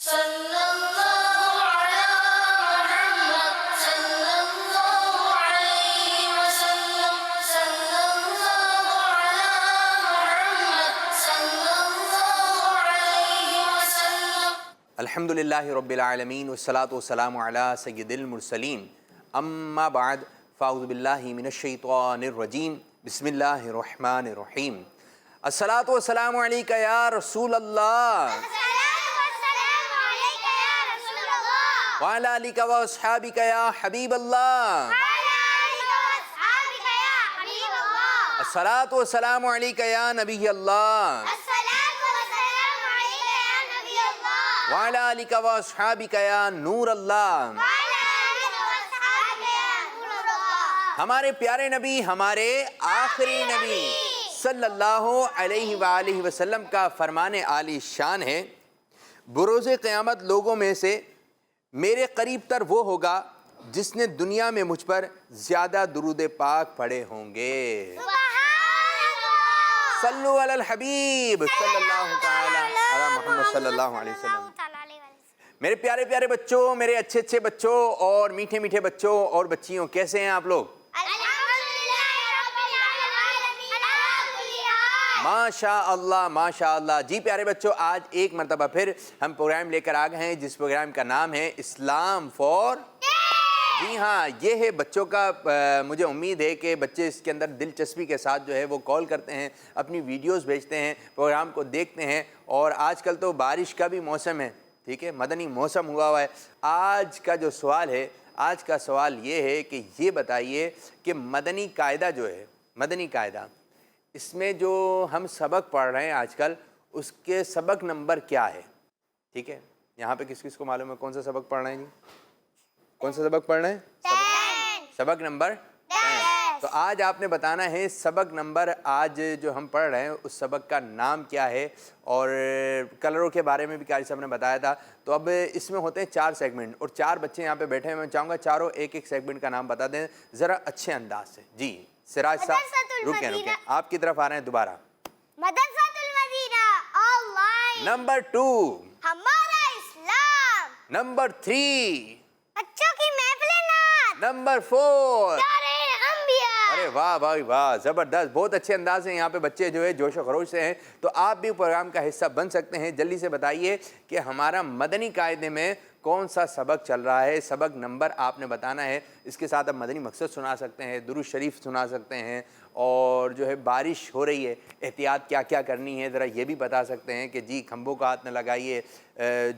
الحمدللہ رب العالمین والصلاة والسلام علی سید المرسلین اما بعد فاعوذ باللہ من الشیطان الرجیم بسم اللہ الرحمن الرحیم الصلاة والسلام علیکہ یا رسول اللہ وعلی آلکہ و اصحابکہ یا حبیب اللہ الصلاة والسلام علیکہ یا نبی اللہ وعلی آلکہ و اصحابکہ یا نور اللہ ہمارے پیارے نبی، ہمارے آخری نبی صلی اللہ علیہ وآلہ وسلم کا فرمان عالی شان ہے، بروز قیامت لوگوں میں سے میرے قریب تر وہ ہوگا جس نے دنیا میں مجھ پر زیادہ درود پاک پڑھے ہوں گے۔ صلو علی الحبیب صلی اللہ تعالی علی محمد صلی اللہ علیہ وسلم۔ میرے پیارے پیارے بچوں، میرے اچھے اچھے بچوں اور میٹھے میٹھے بچوں اور بچیوں، کیسے ہیں آپ لوگ؟ ماشاء اللہ ماشاء اللہ۔ جی پیارے بچوں، آج ایک مرتبہ پھر ہم پروگرام لے کر آ گئے ہیں جس پروگرام کا نام ہے اسلام فار۔ جی ہاں، یہ ہے بچوں کا، مجھے امید ہے کہ بچے اس کے اندر دلچسپی کے ساتھ جو ہے وہ کال کرتے ہیں، اپنی ویڈیوز بھیجتے ہیں، پروگرام کو دیکھتے ہیں، اور آج کل تو بارش کا بھی موسم ہے، ٹھیک ہے، مدنی موسم ہوا ہے۔ آج کا جو سوال ہے، آج کا سوال یہ ہے کہ یہ بتائیے کہ مدنی قاعدہ جو ہے، مدنی قاعدہ، اس میں جو ہم سبق پڑھ رہے ہیں آج کل، اس کے سبق نمبر کیا ہے؟ ٹھیک ہے، یہاں پہ کس کس کو معلوم ہے کون سا سبق پڑھ رہے ہیں؟ جی کون سا سبق پڑھ رہے ہیں؟ سبق نمبر 10۔ تو آج آپ نے بتانا ہے سبق نمبر، آج جو ہم پڑھ رہے ہیں اس سبق کا نام کیا ہے، اور کلروں کے بارے میں بھی قاری صاحب نے بتایا تھا۔ تو اب اس میں ہوتے ہیں 4 سیگمنٹ، اور 4 بچے یہاں پہ بیٹھے ہیں، میں چاہوں گا چاروں ایک ایک سیگمنٹ کا نام بتا دیں ذرا اچھے انداز سے۔ جی سراج صاحب رکیں، آپ کی طرف آ رہے ہیں دوبارہ۔ مدرسۃ المدینہ آن لائن۔ نمبر 2 ہمارا اسلام۔ نمبر 3 بچوں کی محفل نعت۔ نمبر 4 دار انبیاء۔ ارے واہ بھائی واہ، زبردست، بہت اچھے انداز سے یہاں پہ بچے جو ہے جوش و خروش سے ہیں۔ تو آپ بھی پروگرام کا حصہ بن سکتے ہیں۔ جلدی سے بتائیے کہ ہمارا مدنی قاعدے میں کون سا سبق چل رہا ہے، سبق نمبر آپ نے بتانا ہے۔ اس کے ساتھ آپ مدنی مقصد سنا سکتے ہیں، درود شریف سنا سکتے ہیں، اور جو ہے بارش ہو رہی ہے، احتیاط کیا کیا کرنی ہے ذرا یہ بھی بتا سکتے ہیں کہ جی کھمبوں کا ہاتھ نہ لگائیے،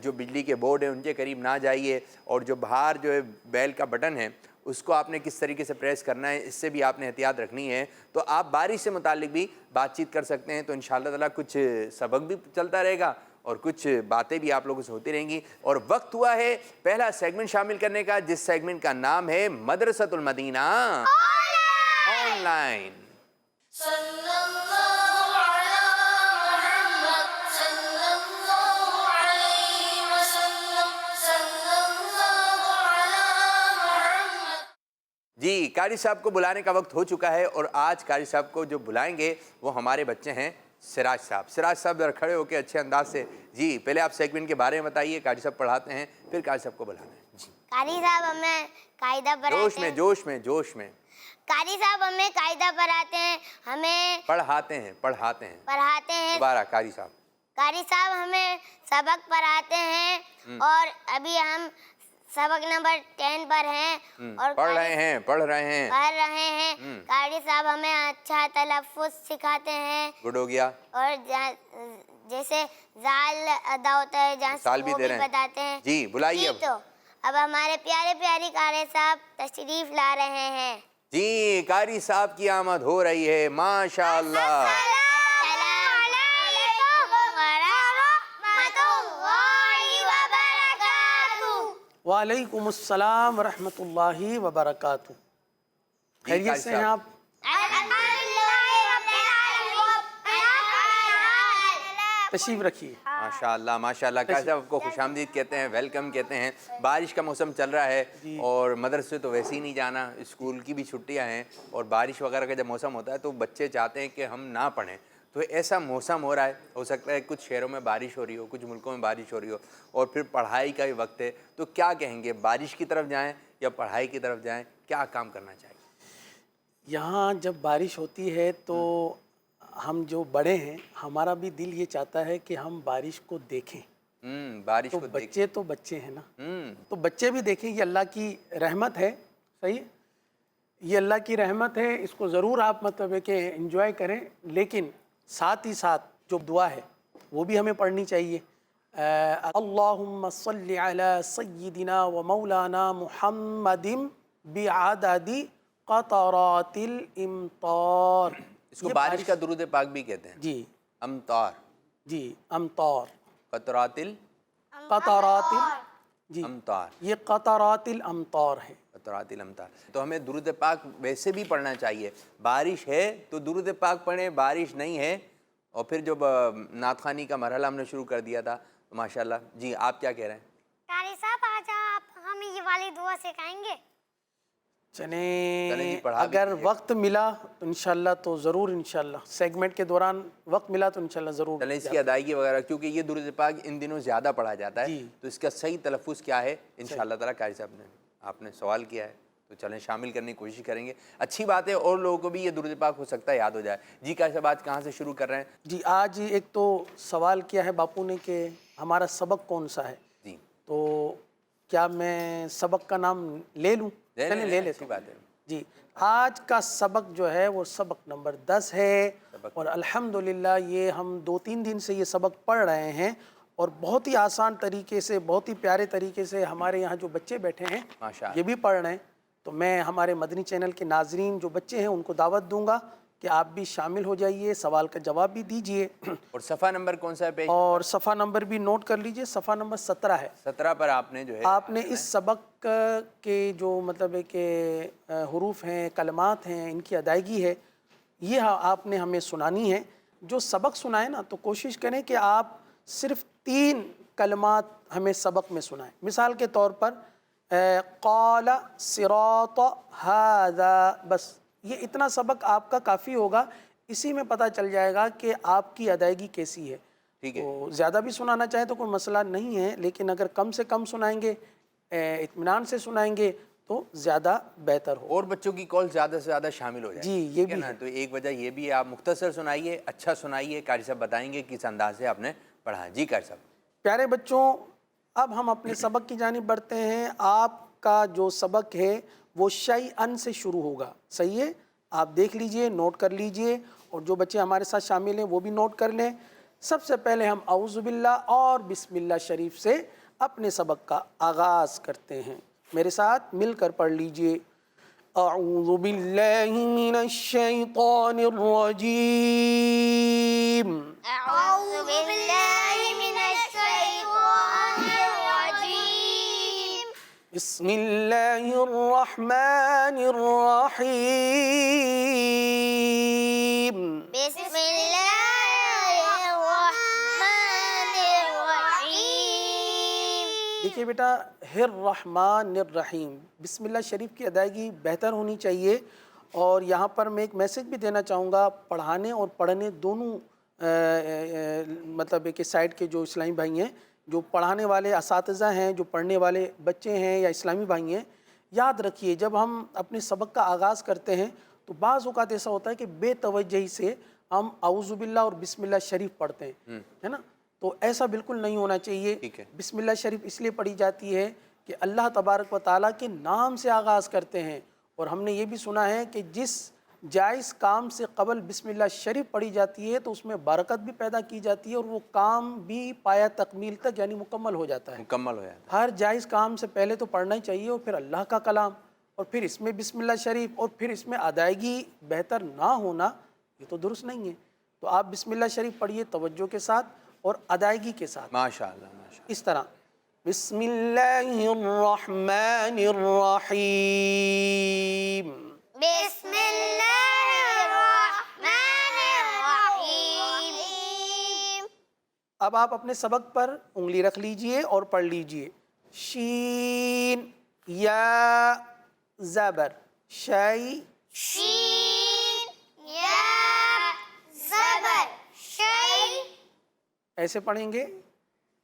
جو بجلی کے بورڈ ہیں ان کے قریب نہ جائیے، اور جو باہر جو ہے بیل کا بٹن ہے اس کو آپ نے کس طریقے سے پریس کرنا ہے، اس سے بھی آپ نے احتیاط رکھنی ہے۔ تو آپ بارش سے متعلق بھی بات چیت کر سکتے ہیں۔ تو انشاءاللہ تعالیٰ کچھ سبق بھی چلتا رہے گا اور کچھ باتیں بھی آپ لوگوں سے ہوتی رہیں گی، اور وقت ہوا ہے پہلا سیگمنٹ شامل کرنے کا، جس سیگمنٹ کا نام ہے مدرسۃ المدینہ آن لائن۔ جی قاری صاحب کو بلانے کا وقت ہو چکا ہے، اور آج قاری صاحب کو جو بلائیں گے وہ ہمارے بچے ہیں سراج صاحب۔ سراج صاحب ذرا کھڑے ہو کے اچھے انداز سے، جی پہلے آپ سیگمنٹ کے بارے میں بتائیے، قاری صاحب پڑھاتے ہیں، پھر قاری صاحب کو بلانا ہے۔ جی قاری صاحب ہمیں قاعدہ پڑھاتے جوش میں ہیں۔ جوش میں جوش میں قاری صاحب ہمیں قاعدہ پڑھاتے ہیں، ہمیں پڑھاتے ہیں دوبارہ قاری صاحب۔ قاری صاحب ہمیں سبق پڑھاتے ہیں، اور ابھی ہم سبق نمبر 10 پر ہیں، اور پڑھ رہے ہیں قاری صاحب ہمیں اچھا تلفظ سکھاتے ہیں۔ گڈ ہو گیا۔ اور جیسے زال ادا ہوتا ہے جہاں سے وہ بھی بتاتے ہیں۔ جی بلائیے۔ تو اب ہمارے پیارے پیاری قاری صاحب تشریف لا رہے ہیں۔ جی قاری صاحب کی آمد ہو رہی ہے، ماشاء اللہ۔ وعلیکم السلام ورحمۃ اللہ وبرکاتہ۔ خیریت سے ہیں آپ؟ تشریف رکھیے۔ ماشاءاللہ ماشاءاللہ، قاری صاحب کو خوش آمدید کہتے ہیں، ویلکم کہتے ہیں۔ بارش کا موسم چل رہا ہے، اور مدرسے تو ویسے ہی نہیں جانا، اسکول کی بھی چھٹیاں ہیں، اور بارش وغیرہ کا جب موسم ہوتا ہے تو بچے چاہتے ہیں کہ ہم نہ پڑھیں، تو ایسا موسم ہو رہا ہے، ہو سکتا ہے کچھ شہروں میں بارش ہو رہی ہو، کچھ ملکوں میں بارش ہو رہی ہو، اور پھر پڑھائی کا بھی وقت ہے، تو کیا کہیں گے، بارش کی طرف جائیں یا پڑھائی کی طرف جائیں، کیا کام کرنا چاہیے؟ یہاں جب بارش ہوتی ہے تو ہم جو بڑے ہیں ہمارا بھی دل یہ چاہتا ہے کہ ہم بارش کو دیکھیں، بارش تو کو دیکھ بچے تو بچے ہیں نا، تو بچے بھی دیکھیں، یہ اللہ کی رحمت ہے، صحیح ہے، یہ اللہ کی رحمت ہے، اس کو ضرور آپ مطلب ہے کہ انجوائے کریں، لیکن ساتھ ہی ساتھ جو دعا ہے وہ بھی ہمیں پڑھنی چاہیے. اللہم صلی علی سیدنا و مولانا محمد بعدد قطرات الامطار. اس کو بارش کا درود پاک بھی کہتے ہیں. جی امطار، جی امطار، قطرات قطرات، جی الامطار، یہ قطرات الامطار ہے. قطرات الامطار. تو ہمیں درود پاک ویسے بھی پڑھنا چاہیے، بارش ہے تو درود پاک پڑھیں، بارش نہیں ہے. اور پھر جب نعت خوانی کا مرحلہ ہم نے شروع کر دیا تھا تو ماشاءاللہ. جی آپ کیا کہہ رہے ہیں؟ قاری صاحب آج آپ ہمیں یہ والی دعا سکھائیں گے؟ چلیں جی، چلیں پڑھا بھی اگر دیجیے. وقت ملا تو انشاءاللہ تو ضرور، انشاءاللہ سیگمنٹ کے دوران وقت ملا تو انشاءاللہ ضرور. چلیں اس کی ادائیگی وغیرہ، کیونکہ یہ درود پاک ان دنوں زیادہ پڑھا جاتا ہے، جی. تو اس کا صحیح تلفظ کیا ہے انشاءاللہ تعالیٰ. قاری صاحب نے آپ نے سوال کیا ہے تو چلیں شامل کرنے کی کوشش کریں گے. اچھی بات ہے، اور لوگوں کو بھی یہ درود پاک ہو سکتا ہے یاد ہو جائے. جی قاری صاحب آج کہاں سے شروع کر رہے ہیں؟ جی آج ایک تو سوال کیا ہے باپو نے کہ ہمارا سبق کون سا ہے، جی تو کیا میں سبق کا نام لے لوں؟ چلیں لے لیتے اچھی ہیں. بات ہے. جی آج کا سبق جو ہے وہ سبق نمبر 10 ہے، اور الحمدللہ یہ ہم 2-3 دن سے یہ سبق پڑھ رہے ہیں، اور بہت ہی آسان طریقے سے، بہت ہی پیارے طریقے سے ہمارے یہاں جو بچے بیٹھے ہیں ماشاء یہ بھی پڑھ رہے ہیں. تو میں ہمارے مدنی چینل کے ناظرین جو بچے ہیں ان کو دعوت دوں گا کہ آپ بھی شامل ہو جائیے، سوال کا جواب بھی دیجئے. اور صفحہ نمبر کون سا ہے پیج؟ اور صفحہ نمبر بھی نوٹ کر لیجئے، صفحہ نمبر 17 ہے. 17 پر آپ نے جو ہے آپ نے اس سبق کے جو مطلب ہے کہ حروف ہیں، کلمات ہیں، ان کی ادائیگی ہے، یہ آپ نے ہمیں سنانی ہے. جو سبق سنائے نا تو کوشش کریں کہ آپ صرف 3 کلمات ہمیں سبق میں سنائیں. مثال کے طور پر قال صراط هذا، بس یہ اتنا سبق آپ کا کافی ہوگا. اسی میں پتہ چل جائے گا کہ آپ کی ادائیگی کیسی ہے. ٹھیک ہے. تو زیادہ بھی سنانا چاہیں تو کوئی مسئلہ نہیں ہے، لیکن اگر کم سے کم سنائیں گے، اطمینان سے سنائیں گے تو زیادہ بہتر ہو. اور بچوں کی کال زیادہ سے زیادہ شامل ہو جائے. جی یہ ٹھیک ہے بھی نا، ہے. تو ایک وجہ یہ بھی ہے، آپ مختصر سنائیے، اچھا سنائیے، قاری صاحب بتائیں گے کس انداز سے آپ نے پڑھا. جی قاری صاحب. پیارے بچوں، اب ہم اپنے سبق کی جانب بڑھتے ہیں. آپ کا جو سبق ہے وہ شیئن سے شروع ہوگا، صحیح ہے؟ آپ دیکھ لیجئے، نوٹ کر لیجئے، اور جو بچے ہمارے ساتھ شامل ہیں وہ بھی نوٹ کر لیں. سب سے پہلے ہم اعوذ باللہ اور بسم اللہ شریف سے اپنے سبق کا آغاز کرتے ہیں. میرے ساتھ مل کر پڑھ لیجئے. اعوذ باللہ من الشیطان الرجیم. اعوذ باللہ من الشیطان الرجیم. بسم اللہ الرحمن الرحیم. بسم اللہ الرحمن الرحیم. دیکھیے بیٹا، الرحمن الرحیم، بسم اللہ شریف کی ادائیگی بہتر ہونی چاہیے. اور یہاں پر میں ایک میسج بھی دینا چاہوں گا، پڑھانے اور پڑھنے دونوں مطلب کہ سائڈ کے جو اسلامی بھائی ہیں، جو پڑھانے والے اساتذہ ہیں، جو پڑھنے والے بچے ہیں یا اسلامی بھائی ہیں، یاد رکھیے جب ہم اپنے سبق کا آغاز کرتے ہیں تو بعض اوقات ایسا ہوتا ہے کہ بے توجہی سے ہم اعوذ باللہ اور بسم اللہ شریف پڑھتے ہیں، ہے نا؟ تو ایسا بالکل نہیں ہونا چاہیے. بسم اللہ شریف اس لیے پڑھی جاتی ہے کہ اللہ تبارک و تعالیٰ کے نام سے آغاز کرتے ہیں. اور ہم نے یہ بھی سنا ہے کہ جس جائز کام سے قبل بسم اللہ شریف پڑھی جاتی ہے تو اس میں برکت بھی پیدا کی جاتی ہے، اور وہ کام بھی پایا تکمیل تک یعنی مکمل ہو جاتا ہے. مکمل ہو جاتا ہے. ہر جائز کام سے پہلے تو پڑھنا ہی چاہیے، اور پھر اللہ کا کلام، اور پھر اس میں بسم اللہ شریف، اور پھر اس میں ادائیگی بہتر نہ ہونا، یہ تو درست نہیں ہے. تو آپ بسم اللہ شریف پڑھیے توجہ کے ساتھ اور ادائیگی کے ساتھ. ماشاءاللہ ماشاءاللہ. اس طرح بسم اللہ الرحمن الرحیم. بسم اللہ الرحمن الرحیم. اب آپ اپنے سبق پر انگلی رکھ لیجئے اور پڑھ لیجئے. شین یا زبر شی. شین یا زبر ایسے پڑھیں گے،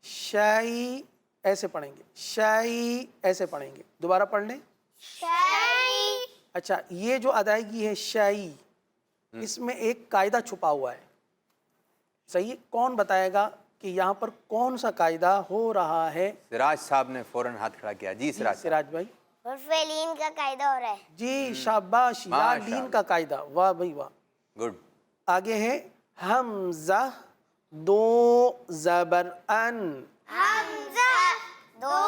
شائی ایسے پڑھیں گے، شائی ایسے پڑھیں گے. دوبارہ پڑھ لیں. شائی. اچھا یہ جو ادائیگی ہے شائی، اس میں ایک قاعدہ چھپا ہوا ہے. صحیح، کون بتائے گا کہ یہاں پر کون سا قاعدہ ہو رہا ہے؟ سراج صاحب نے فوراً ہاتھ کھڑا کیا. جی سراج صاحب. سراج بھائی. حرف لین کا قاعدہ ہو رہا ہے. جی شاباش، یا لین کا قاعدہ. واہ بھائی واہ. گڈ. آگے ہے حمزہ دو زبر ان. حمزہ دو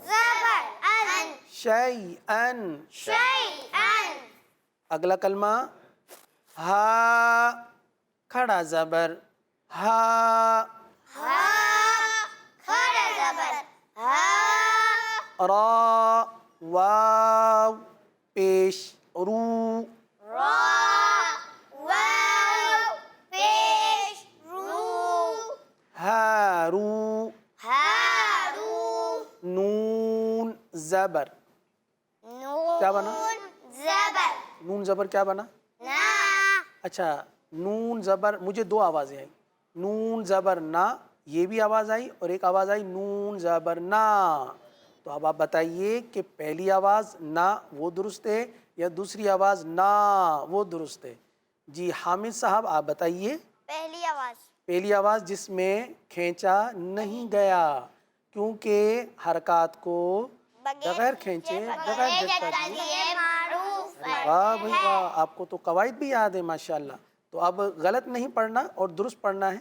زبر ان. شیئن. شیئن. اگلا کلمہ ہا کھڑا زبر ہا. ہا کھڑا زبر ہا. را واو پیش رو. را واو پیش رو. ہارو ہارو. نون زبر. نون کیا بنا؟ زبر نون زبر کیا بنا؟ نا. اچھا نون زبر، مجھے دو آوازیں آئی. نون زبر نا، یہ بھی آواز آئی، اور ایک آواز آئی نون زبر نا. تو اب آپ بتائیے کہ پہلی آواز نا وہ درست ہے یا دوسری آواز نا وہ درست ہے؟ جی حامد صاحب آپ بتائیے. پہلی آواز. پہلی آواز جس میں کھینچا نہیں گیا، کیونکہ حرکات کو بغیر کھینچے بغیر جھٹکا دیے. معروف ہے. واہ بھائی واہ، آپ کو تو قواعد بھی یاد ہے ماشاءاللہ. تو اب غلط نہیں پڑھنا اور درست پڑھنا ہے.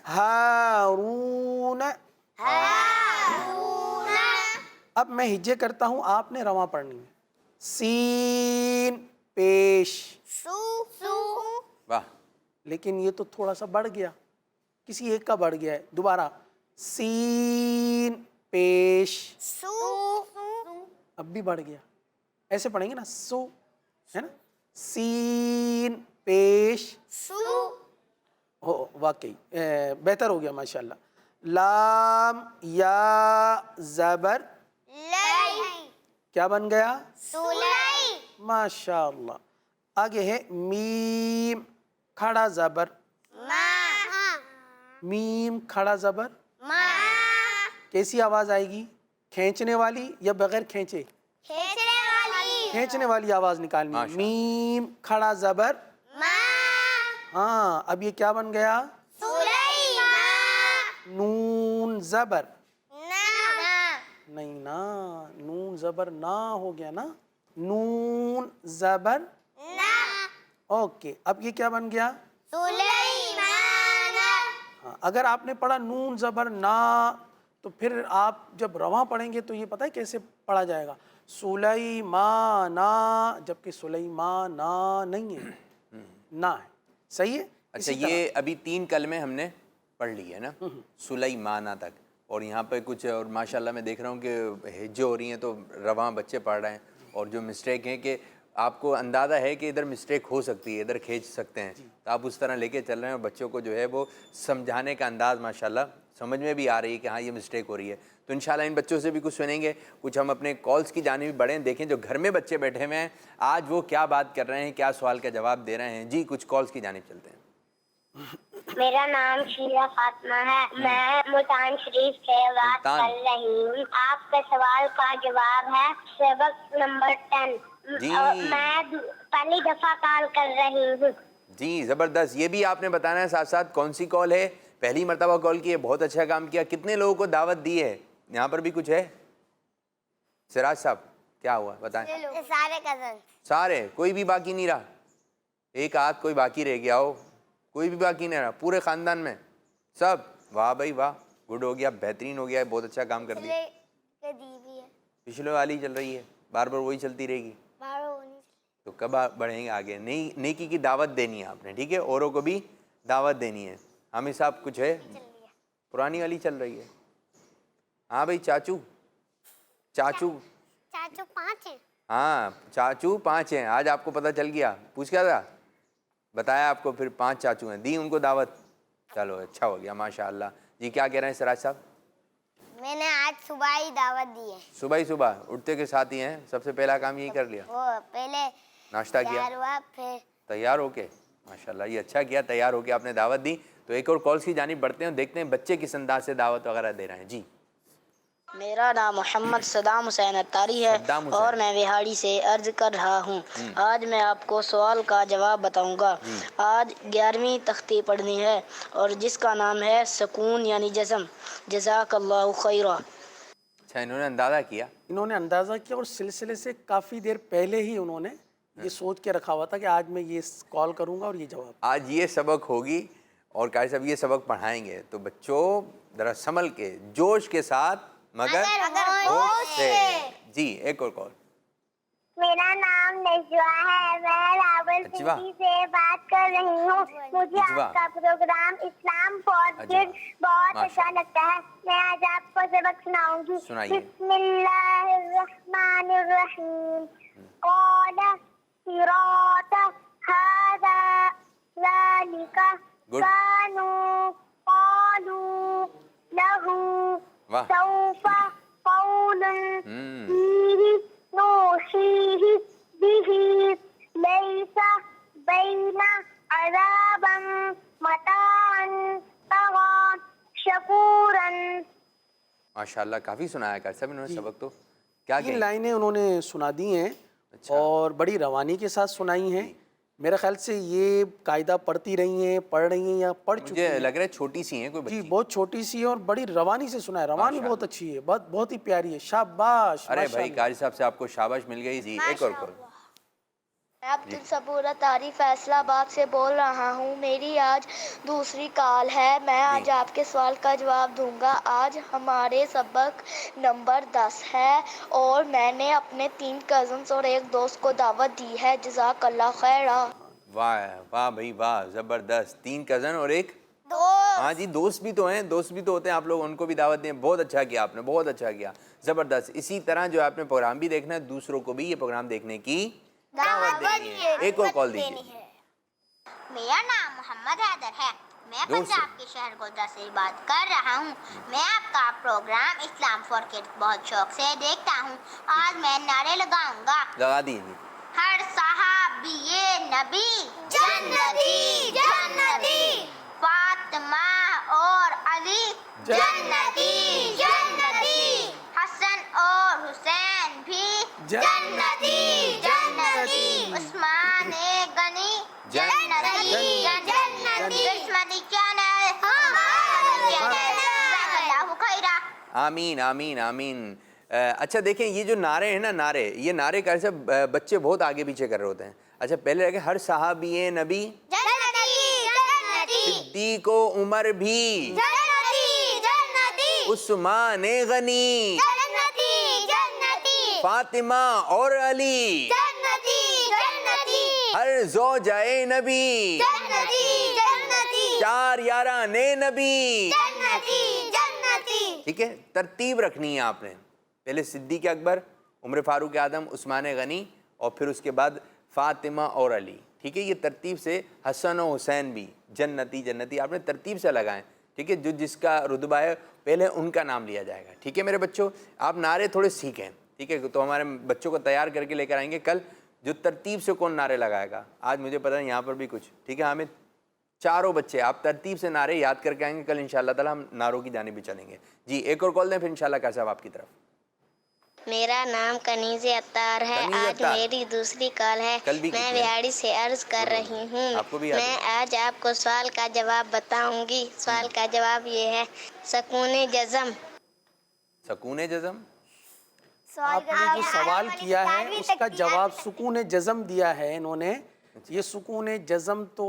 ہارون. ہارون. اب میں ہجے کرتا ہوں، آپ نے رواں پڑھنی ہے. سین پیش. سو سو. واہ. لیکن یہ تو تھوڑا سا بڑھ گیا، کسی ایک کا بڑھ گیا ہے. دوبارہ سین پیش. سو. اب بھی بڑھ گیا. ایسے پڑھیں گے نا، سو ہے نا. سین پیش. سو. واقعی بہتر ہو گیا ماشاءاللہ. لام یا زبر لئی. کیا بن گیا؟ سولی. ماشاءاللہ. آگے ہے میم کھڑا زبر. ما. میم کھڑا زبر. ما. کیسی آواز آئے گی؟ کھینچنے والی یا بغیر کھینچے؟ کھینچنے والی. کھینچنے والی آواز نکالنی. ماشاءاللہ. میم کھڑا زبر. ما. ہاں اب یہ کیا بن گیا؟ سلیمان. نون زبر. نا. نہیں نا، نون زبر نا ہو گیا نا. نون زبر. نا. اوکے اب یہ کیا بن گیا؟ سلیمان. ہاں اگر آپ نے پڑھا نون زبر نا تو پھر آپ جب رواں پڑھیں گے تو یہ پتہ ہے کیسے پڑھا جائے گا؟ سلیمانا، جبکہ سلیمانا نہیں ہے، نا ہے. صحیح ہے. اچھا یہ ابھی 3 کلمے ہم نے پڑھ لی ہے نا سلیمانہ تک، اور یہاں پہ کچھ اور ماشاءاللہ میں دیکھ رہا ہوں کہ ہجے ہو رہی ہیں تو رواں بچے پڑھ رہے ہیں، اور جو مسٹیک ہیں کہ آپ کو اندازہ ہے کہ ادھر مسٹیک ہو سکتی ہے، ادھر کھینچ سکتے ہیں، تو آپ اس طرح لے کے چل رہے ہیں، اور بچوں کو جو ہے وہ سمجھانے کا انداز ماشاءاللہ سمجھ میں بھی آ رہی ہے کہ ہاں یہ مسٹیک ہو رہی ہے. تو انشاءاللہ ان بچوں سے بھی کچھ سنیں گے. کچھ ہم اپنے کالز کی جانب بڑھیں، دیکھیں جو گھر میں بچے بیٹھے ہوئے ہیں آج وہ کیا بات کر رہے ہیں، کیا سوال کا جواب دے رہے ہیں. جی کچھ کالز کی جانب چلتے ہیں. میرا نام شیرہ فاطمہ ہے، میں ملتان شریف سے بات کر رہی ہوں. آپ کے سوال کا جواب ہے سبق نمبر 10. جی. میں پہلی دفعہ کال کر رہی ہوں. جی زبردست. یہ بھی آپ نے بتانا ہے ساتھ ساتھ کون سی کال ہے؟ پہلی مرتبہ کال کی ہے، بہت اچھا کام کیا. کتنے لوگوں کو دعوت دی ہے؟ یہاں پر بھی کچھ ہے؟ سراج صاحب کیا ہوا بتائیں. سارے کزن. سارے؟ کوئی بھی باقی نہیں رہا؟ ایک آدھ کوئی باقی رہ گیا ہو؟ کوئی بھی باقی نہیں رہا پورے خاندان میں سب؟ واہ بھائی واہ، گڈ ہو گیا، بہترین ہو گیا، بہت اچھا کام کر دیا. پچھلے والی چل رہی ہے، بار بار وہی چلتی رہے گی تو کب بڑھیں گے آگے؟ نئی نیکی کی دعوت دینی ہے آپ نے، ٹھیک ہے، اوروں کو بھی دعوت دینی ہے. حامد صاحب کچھ ہے؟ پرانی والی چل رہی ہے. ہاں بھائی چاچو 5 ہیں. ہاں چاچو 5 ہیں. آج آپ کو پتہ چل گیا؟ پوچھ کیا تھا؟ بتایا آپ کو، پھر 5 چاچو ہیں، دی ان کو دعوت. چلو اچھا ہو گیا ماشاءاللہ. جی کیا کہہ رہے ہیں سراج صاحب؟ میں نے آج صبح ہی دعوت دی ہے. صبح ہی صبح اٹھتے کے ساتھ ہی ہیں، سب سے پہلا کام یہی کر لیا؟ وہ پہلے ناشتہ کیا؟ تیار ہوا، پھر تیار ہو کے؟ ماشاءاللہ یہ اچھا کیا، تیار ہو کے آپ نے دعوت دی. تو ایک اور کالس کی جانب بڑھتے ہیں اور دیکھتے ہیں بچے کس انداز سے دعوت وغیرہ دے رہے ہیں. جی میرا نام محمد صدام حسین اتاری ہے صدام حسین. اور میں وہاڑی سے عرض کر رہا ہوں. آج میں آپ کو سوال کا جواب بتاؤں گا. آج 11ویں تختی پڑھنی ہے اور جس کا نام ہے سکون یعنی جزم. جزاک اللہ خیرہ. اچھا انہوں نے اندازہ کیا. انہوں نے اندازہ کیا اور سلسلے سے کافی دیر پہلے ہی انہوں نے یہ سوچ کے رکھا ہوا تھا کہ آج میں یہ کال کروں گا اور یہ جواب. آج یہ سبق ہوگی اور قاری صاحب یہ سبق پڑھائیں گے تو بچوں ذرا سنبھل کے جوش کے ساتھ مگر ہوش سے. جی ایک اور کال. میرا نام نجوا ہے. میں راولپنڈی سے بات کر رہی ہوں. مجھے آپ کا پروگرام اسلام فار کڈز بہت اچھا لگتا ہے. میں آج آپ کو سبق سناؤں گی. بسم اللہ الرحمن الرحیم. قال صراط هذا ذلك كانوا قالوا له سوف قول فيه نوحيه به ليس بين عذابا متاعا طغى شكورا. ماشاءاللہ کافی سنایا کر سب انہوں نے سبق. تو کیا یہ لائنیں انہوں نے سنا دی ہیں اور بڑی روانی کے ساتھ سنائی ہیں. میرے خیال سے یہ قاعدہ پڑھتی رہی ہیں, پڑھ رہی ہیں یا پڑھ چکی ہیں. مجھے لگ رہا ہے چھوٹی سی ہیں کوئی بچی. جی بہت چھوٹی سی ہے اور بڑی روانی سے سنا ہے. روانی بہت اچھی ہے, بہت ہی پیاری ہے. شاباش. ارے بھائی قاری صاحب سے آپ کو شاباش مل گئی. جی ایک اور کال. میں عبد الصبور اتاری فیصلہ آباد سے بول رہا ہوں. میری آج دوسری کال ہے. میں آج آپ کے سوال کا جواب دوں گا. آج ہمارے سبق نمبر 10 ہے اور میں نے اپنے 3 کزنس اور ایک دوست کو دعوت دی ہے. جزاک اللہ خیر. واہ واہ بھائی واہ زبردست. 3 کزن اور ایک ہاں جی دوست بھی تو ہیں, دوست بھی تو ہوتے ہیں آپ لوگ, ان کو بھی دعوت دیں. بہت اچھا کیا آپ نے, بہت اچھا کیا, زبردست. اسی طرح جو آپ نے پروگرام بھی دیکھنا ہے دوسروں کو بھی یہ پروگرام دیکھنے کی دعوت دینی ہے. ایک اور کال دیجیے. میرا نام محمد حیدر ہے. میں پنجاب کے شہر گودرا سے بات کر رہا ہوں. میں آپ کا پروگرام اسلام فار کڈز بہت شوق سے دیکھتا ہوں. آج میں نعرے لگاؤں گا. لگا دیجیے. ہر صحابی نبی جنتی جنتی. فاطمہ اور علی جنتی جنتی. حسن اور حسین بھی جنتی جنتی. عثمان غنی جنتی جنتی. قسمتی چینل اللہ خیرہ. آمین آمین آمین. اچھا دیکھیں یہ جو نعرے ہیں نا, نعرے, یہ نعرے کا ایسا بچے بہت آگے پیچھے کر رہے ہوتے ہیں. اچھا پہلے رہے کہ ہر صحابی نبی جنتی جنتی. صدیق و عمر بھی جنتی جنتی. عثمان غنی جنتی جنتی. فاطمہ اور علی جنتی جنتی. ہر زوجہ نبی جنتی جنتی. 4 یاران نبی. جنتی جنتی. ٹھیک ہے, ترتیب رکھنی ہے آپ نے. پہلے صدیق اکبر, عمر فاروق اعظم, عثمان غنی اور پھر اس کے بعد فاطمہ اور علی. ٹھیک ہے, یہ ترتیب سے. حسن و حسین بھی جنتی جنتی, آپ نے ترتیب سے لگائیں. ٹھیک ہے, جو جس کا رتبہ ہے پہلے ان کا نام لیا جائے گا. ٹھیک ہے میرے بچوں, آپ نعرے تھوڑے سیکھیں. ٹھیک ہے, تو ہمارے بچوں کو تیار کر کے لے کر آئیں گے کل جو ترتیب سے کون نعرے لگائے گا. آج مجھے پتہ ہے یہاں پر بھی کچھ. ٹھیک ہے حامد, چاروں بچے آپ ترتیب سے نعرے یاد کر کے آئیں گے. کل انشاءاللہ تعالی ہم نعروں کی جانب بھی چلیں گے. جی ایک اور کال دیں پھر انشاءاللہ قاری صاحب آپ کی طرف. میرا نام کنیز اتار ہے. آج میری دوسری کال ہے. میں وہاڑی سے عرض کر رہی ہوں. میں آج آپ کو سوال کا جواب بتاؤں گی. سوال کا جواب یہ ہے سکون جزم. سکون جزم. آپ نے جو سوال کیا ہے اس کا جواب سکون جزم دیا ہے انہوں نے. یہ سکون جزم تو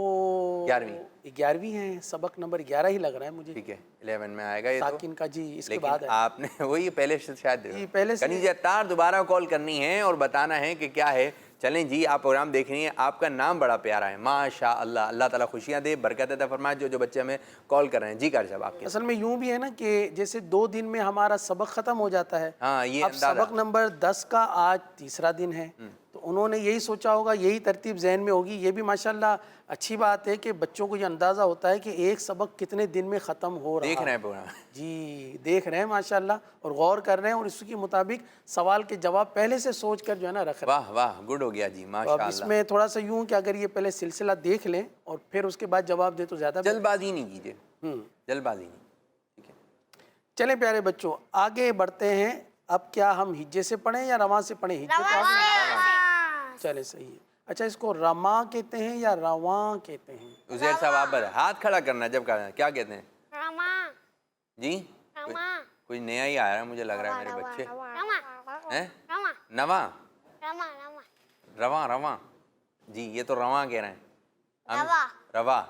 11ویں ہیں, سبق نمبر 11 ہی لگ رہا ہے مجھے. ٹھیک ہے 11 میں آئے گا یہ ساکن کا. جی اس کے بعد ہے. آپ نے وہی پہلے شاید پہلے سے کنیز اتار دوبارہ کال کرنی ہے اور بتانا ہے کہ کیا ہے. چلیں جی آپ پروگرام دیکھ رہی ہیں, آپ کا نام بڑا پیارا ہے ماشاء اللہ. اللہ تعالیٰ خوشیاں دے, برکت عطا فرمائے جو بچے ہمیں کال کر رہے ہیں. جی قاری صاحب آپ کے. اصل میں یوں بھی ہے نا کہ جیسے 2 دن میں ہمارا سبق ختم ہو جاتا ہے. ہاں یہ اب سبق نمبر 10 کا آج تیسرا دن ہے تو انہوں نے یہی سوچا ہوگا, یہی ترتیب ذہن میں ہوگی. یہ بھی ماشاءاللہ اچھی بات ہے کہ بچوں کو یہ اندازہ ہوتا ہے کہ ایک سبق کتنے دن میں ختم ہو رہا ہے. دیکھ رہے ہیں پروگرام. جی دیکھ رہے ہیں ماشاءاللہ, اور غور کر رہے ہیں, اور اس کے مطابق سوال کے جواب پہلے سے سوچ کر جو ہے نا رکھ رہے ہیں. واہ واہ, گڈ ہو گیا جی, تو اب ماشاء اس اللہ. میں تھوڑا سا یوں کہ اگر یہ پہلے سلسلہ دیکھ لیں اور پھر اس کے بعد جواب دے تو زیادہ جلد بازی نہیں کیجیے, جلد بازی نہیں. ٹھیک ہے, چلیں پیارے بچوں آگے بڑھتے ہیں. اب کیا ہم ہجے سے پڑھیں یا رواں سے پڑھیں؟ ہجے پڑھیں. چلے صحیح ہے. اچھا اس کو رما کہتے ہیں یا رواں کہتے ہیں؟ عزیر صاحب آپ بتا, ہاتھ کھڑا کرنا جب کہا, کیا کہتے ہیں رما جی؟ رما کوئی نیا ہی آ رہا ہے مجھے لگ رہا ہے میرے بچے. رما ہیں رما نواں, رما رما رواں رواں, جی یہ تو رواں کہہ رہے ہیں. ہم رواں. روا,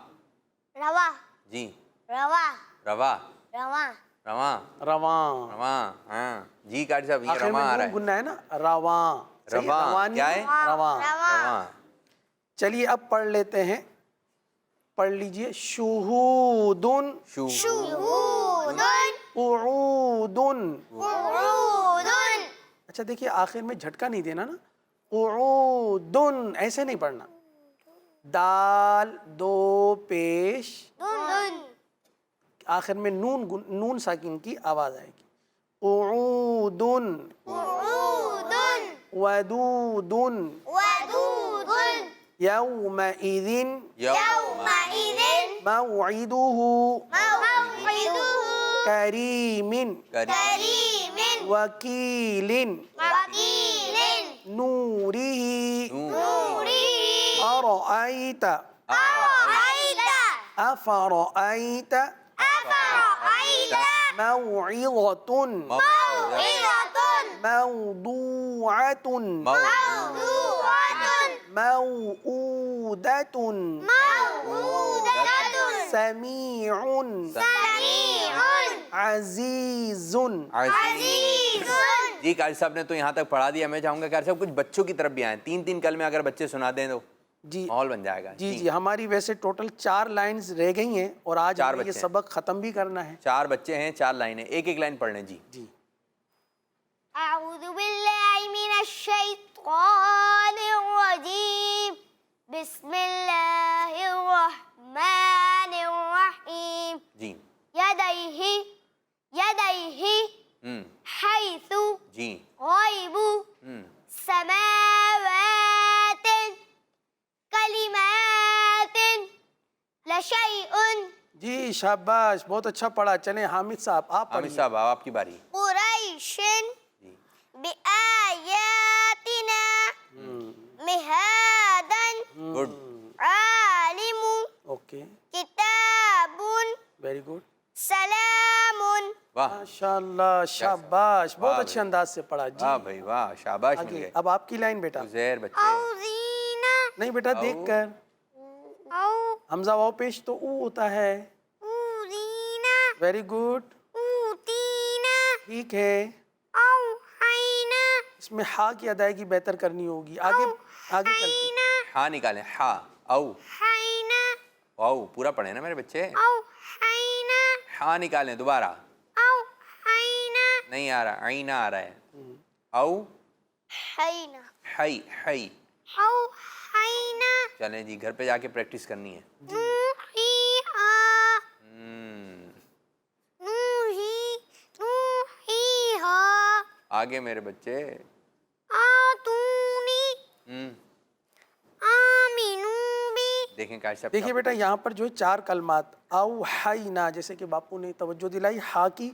روا جی روا روا, رواں رواں رواں. رواں, ہاں جی قاری صاحب یہ آخر میں رواں آ رہا نون ہے. گننا ہے نا, رواں. صحیح ہے؟ رواں رواں نہیں, کیا ہے؟ رواں. رواں. چلیے اب پڑھ لیتے ہیں, پڑھ لیجئے. شہودن شہود قعود. قعود اچھا دیکھیے آخر میں جھٹکا نہیں دینا نا, قعود ایسے نہیں پڑھنا. دال دو پیش, دن آخر میں نون ساکن کی آواز آئے گی. قعود قعود ودود ودود یومئذ یومئذ موعدہ موعدہ کریم کریم وکیل وکیل نورہ نوری أرأيت أرأيت أفرأيت أفرأيت موعظة موعظة موضوعة موضوعة موؤودة موعودة سميع سميع عزيز. عزيز. جی قاری صاحب نے تو یہاں تک پڑھا دیا. میں چاہوں گا قاری صاحب کچھ بچوں کی طرف بھی آئیں, تین تین کلمے اگر بچے سنا دیں تو جی ماحول بن جائے گا. جی جی ہماری ویسے ٹوٹل 4 لائنز رہ گئی ہیں اور آج چار ہمیں یہ بچے ہیں. سبق ختم بھی کرنا ہے. 4 بچے ہیں, 4 لائنیں, ایک ایک لائن پڑھ لیں. جی جی أعوذ بالله من الشيطان الرجيم بسم الله الرحمن الرحيم جی يديه حيث جی غيب سماوات كلمات لشيء جی شاباش, بہت اچھا پڑھا. چلیں حامد صاحب آپ حامد پڑھیے. صاحب آپ کی باری. قريش جی بآياتنا مهادا گڈ, عالم اوکے كتاب ویری گڈ. سلام واہ ماشاءاللہ شاباش, بہت واہ اچھے انداز سے پڑھا. جی واہ بھائی واہ, شاباش مل آگے گئے. اب آپ کی لائن بیٹا. عزیر بچے أوزينا نہیں بیٹا دیکھ کر, أو حمزہ واو پیش تو او ہوتا ہے. أوزينا ویری گڈ, أوتينا ٹھیک ہے. أوحينا اس میں ہا کی ادائیگی بہتر کرنی ہوگی. آگے آگے چلتے ہیں. ہاں نکالیں, ہا او حينا او پورا پڑھیں نا میرے بچے. أوحينا ہاں نکالیں دوبارہ, أوحينا نہیں آ رہا, عین آ رہا ہے. او حينا حی حی. أوحينا چلیں جی گھر پہ جا کے پریکٹس کرنی ہے. نوحيها نوحيها آگے میرے بچے. آتوني آمنوا بي. دیکھیں قاری صاحب دیکھیے بیٹا یہاں پر جو ہے 4 کلمات اوحینا, جیسے کہ باپو نے توجہ دلائی ہا کی,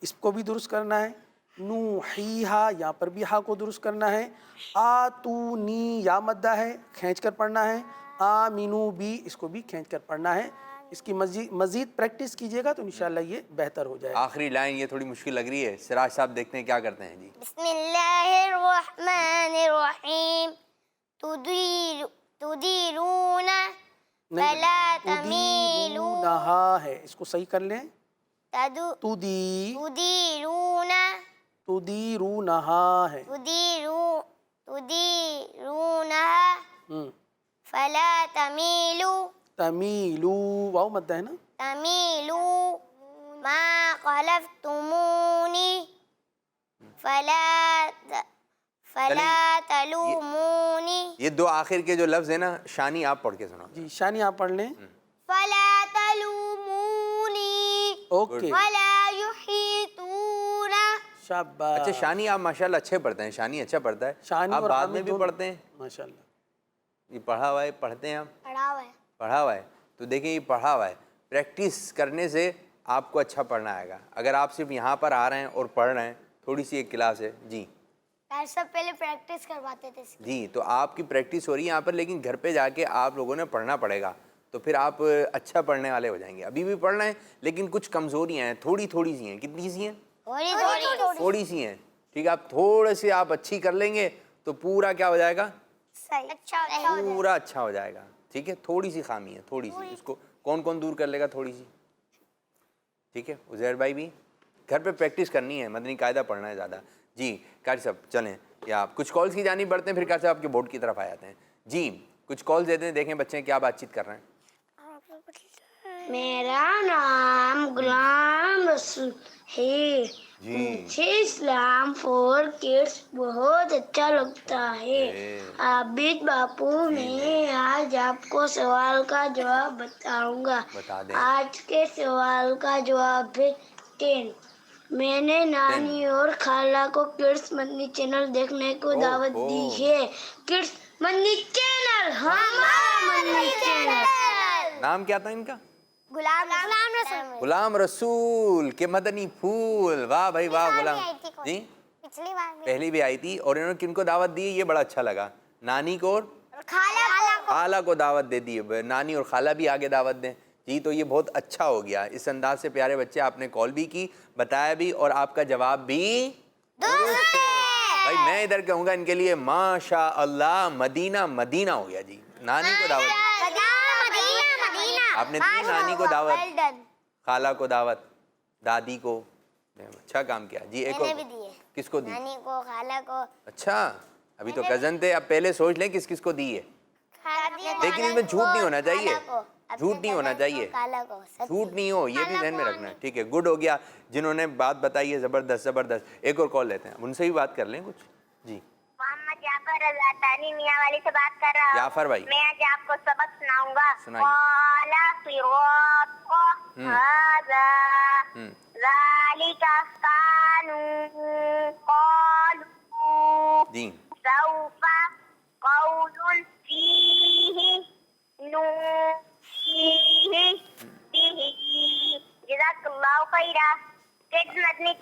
اس کو بھی درست کرنا ہے. نوحیہا یہاں پر بھی ہا کو درست کرنا ہے. آتونی یا مدہ ہے, کھینچ کر پڑھنا ہے. آمینو بھی, اس کو بھی کھینچ کر پڑھنا ہے. اس کی مزید پریکٹس کیجئے گا تو انشاءاللہ یہ بہتر ہو جائے گا. آخری لائن یہ تھوڑی مشکل لگ رہی ہے. سراج صاحب دیکھتے ہیں کیا کرتے ہیں. جی بسم الله الرحمن الرحيم تديرون فلا تميلوا تدیرونہا ہے, اس کو صحیح کر لیں. تديرون تدیرونہا ہے. تديرونها فلا تميلوا تمیلو واو مدہ ہے نا. تميلوا ما خلفتموني فلا تلومونی یہ دو آخر کے جو لفظ ہیں نا، شانی آپ پڑھ کے سناؤ. جی شانی آپ پڑھ لیں. فلا تلومونی اوکے ولا يحيطون. شاباش. اچھا شانی آپ ماشاءاللہ اچھے پڑھتے ہیں، شانی اچھا پڑھتا ہے. شانی آپ اور بعد حامد میں بھی دونوں. پڑھتے ہیں؟ ماشاءاللہ. یہ پڑھا ہوا ہے، پڑھتے ہیں آپ؟ پڑھا ہوا ہے. پڑھا ہوا ہے. تو دیکھیں یہ پڑھا ہوا ہے، پریکٹس کرنے سے آپ کو اچھا پڑھنا آئے گا. اگر آپ صرف یہاں پر آ رہے ہیں اور پڑھ رہے ہیں، تھوڑی سی ایک کلاس ہے. جی یار سب پہلے پریکٹس کرواتے تھے. جی، تو آپ کی پریکٹس ہو رہی ہے یہاں پر، لیکن گھر پہ جا کے آپ لوگوں نے پڑھنا پڑے گا، تو پھر آپ اچھا پڑھنے والے ہو جائیں گے. ابھی بھی پڑھ رہے ہیں لیکن کچھ کمزوریاں ہیں، تھوڑی تھوڑی سی ہیں. کتنی سی ہیں؟ تھوڑی سی ہیں. ٹھیک ہے، آپ تھوڑے سے آپ اچھی کر لیں گے تو پورا کیا ہو جائے گا؟ صحیح. اچھا پورا اچھا ہو جائے گا. ٹھیک ہے، تھوڑی سی خامی ہے، تھوڑی سی. اس کو کون کون دور کر لے گا تھوڑی سی؟ ٹھیک ہے، عزیر بھائی بھی گھر پہ پریکٹس کرنی ہے، مدنی قاعدہ پڑھنا ہے زیادہ. جی قاری صاحب چلیں، یا آپ کچھ کالز کی جانب بڑھتے ہیں، پھر قاری صاحب آپ کے بورڈ کی طرف آ جاتے ہیں. جی کچھ کالز دیتے ہیں، دیکھیں بچے کیا بات چیت کر رہے ہیں. میرا نام غلام رسول ہے. جی مجھے اسلام فور کڈس بہت اچھا لگتا ہے. عابد باپو میں آج آپ کو سوال کا جواب بتاؤں گا. بتا دیں. آج کے سوال کا جواب ہے 10. میں نے نانی اور خالہ کو کڈس مدنی چینل دیکھنے کو دعوت دی ہے. کڈس مدنی چینل ہمارا مدنی چینل. نام کیا تھا ان کا؟ غلام رسول. غلام رسول کے مدنی پھول. واہ بھائی واہ. غلام جی پچھلی بار پہلی بھی آئی تھی، اور انہوں نے کن کو دعوت دی؟ یہ بڑا اچھا لگا. نانی کو اور خالہ کو دعوت دے دی. نانی اور خالہ بھی آگے دعوت دیں. جی تو یہ بہت اچھا ہو گیا. اس انداز سے پیارے بچے آپ نے کال بھی کی، بتایا بھی، اور آپ کا جواب بھی درست ہے. بھائی میں ادھر کہوں گا ان کے لیے ماشاء اللہ مدینہ مدینہ ہو گیا. جی نانی کو دعوت دی. آپ نے دی نانی کو دعوت، خالہ کو دعوت، دادی کو. اچھا کام کیا. جی ایک اور کس کو دی؟ نانی کو، خالہ کو. اچھا ابھی تو کزن تھے، اب پہلے سوچ لیں کس کس کو دی ہے. لیکن اس میں جھوٹ نہیں ہونا چاہیے، جھوٹ نہیں ہونا چاہیے، جھوٹ نہیں ہو، یہ بھی ذہن میں رکھنا ہے. ٹھیک ہے گڈ ہو گیا. جنہوں نے بات بتائی ہے زبردست زبردست. ایک اور کال لیتے ہیں، ان سے بھی بات کر لیں کچھ. جی محمد جعفر رضا تانی میاں والی سے بات کر رہا ہوں. جعفر بھائی میں آج آپ کو سبق سناؤں گا. سنائیے. قال صراط هذا ذلك كانوا قالوا جی سوف قول فيه نوحيه به. جزاک اللہ خیرا. کڈس مدنی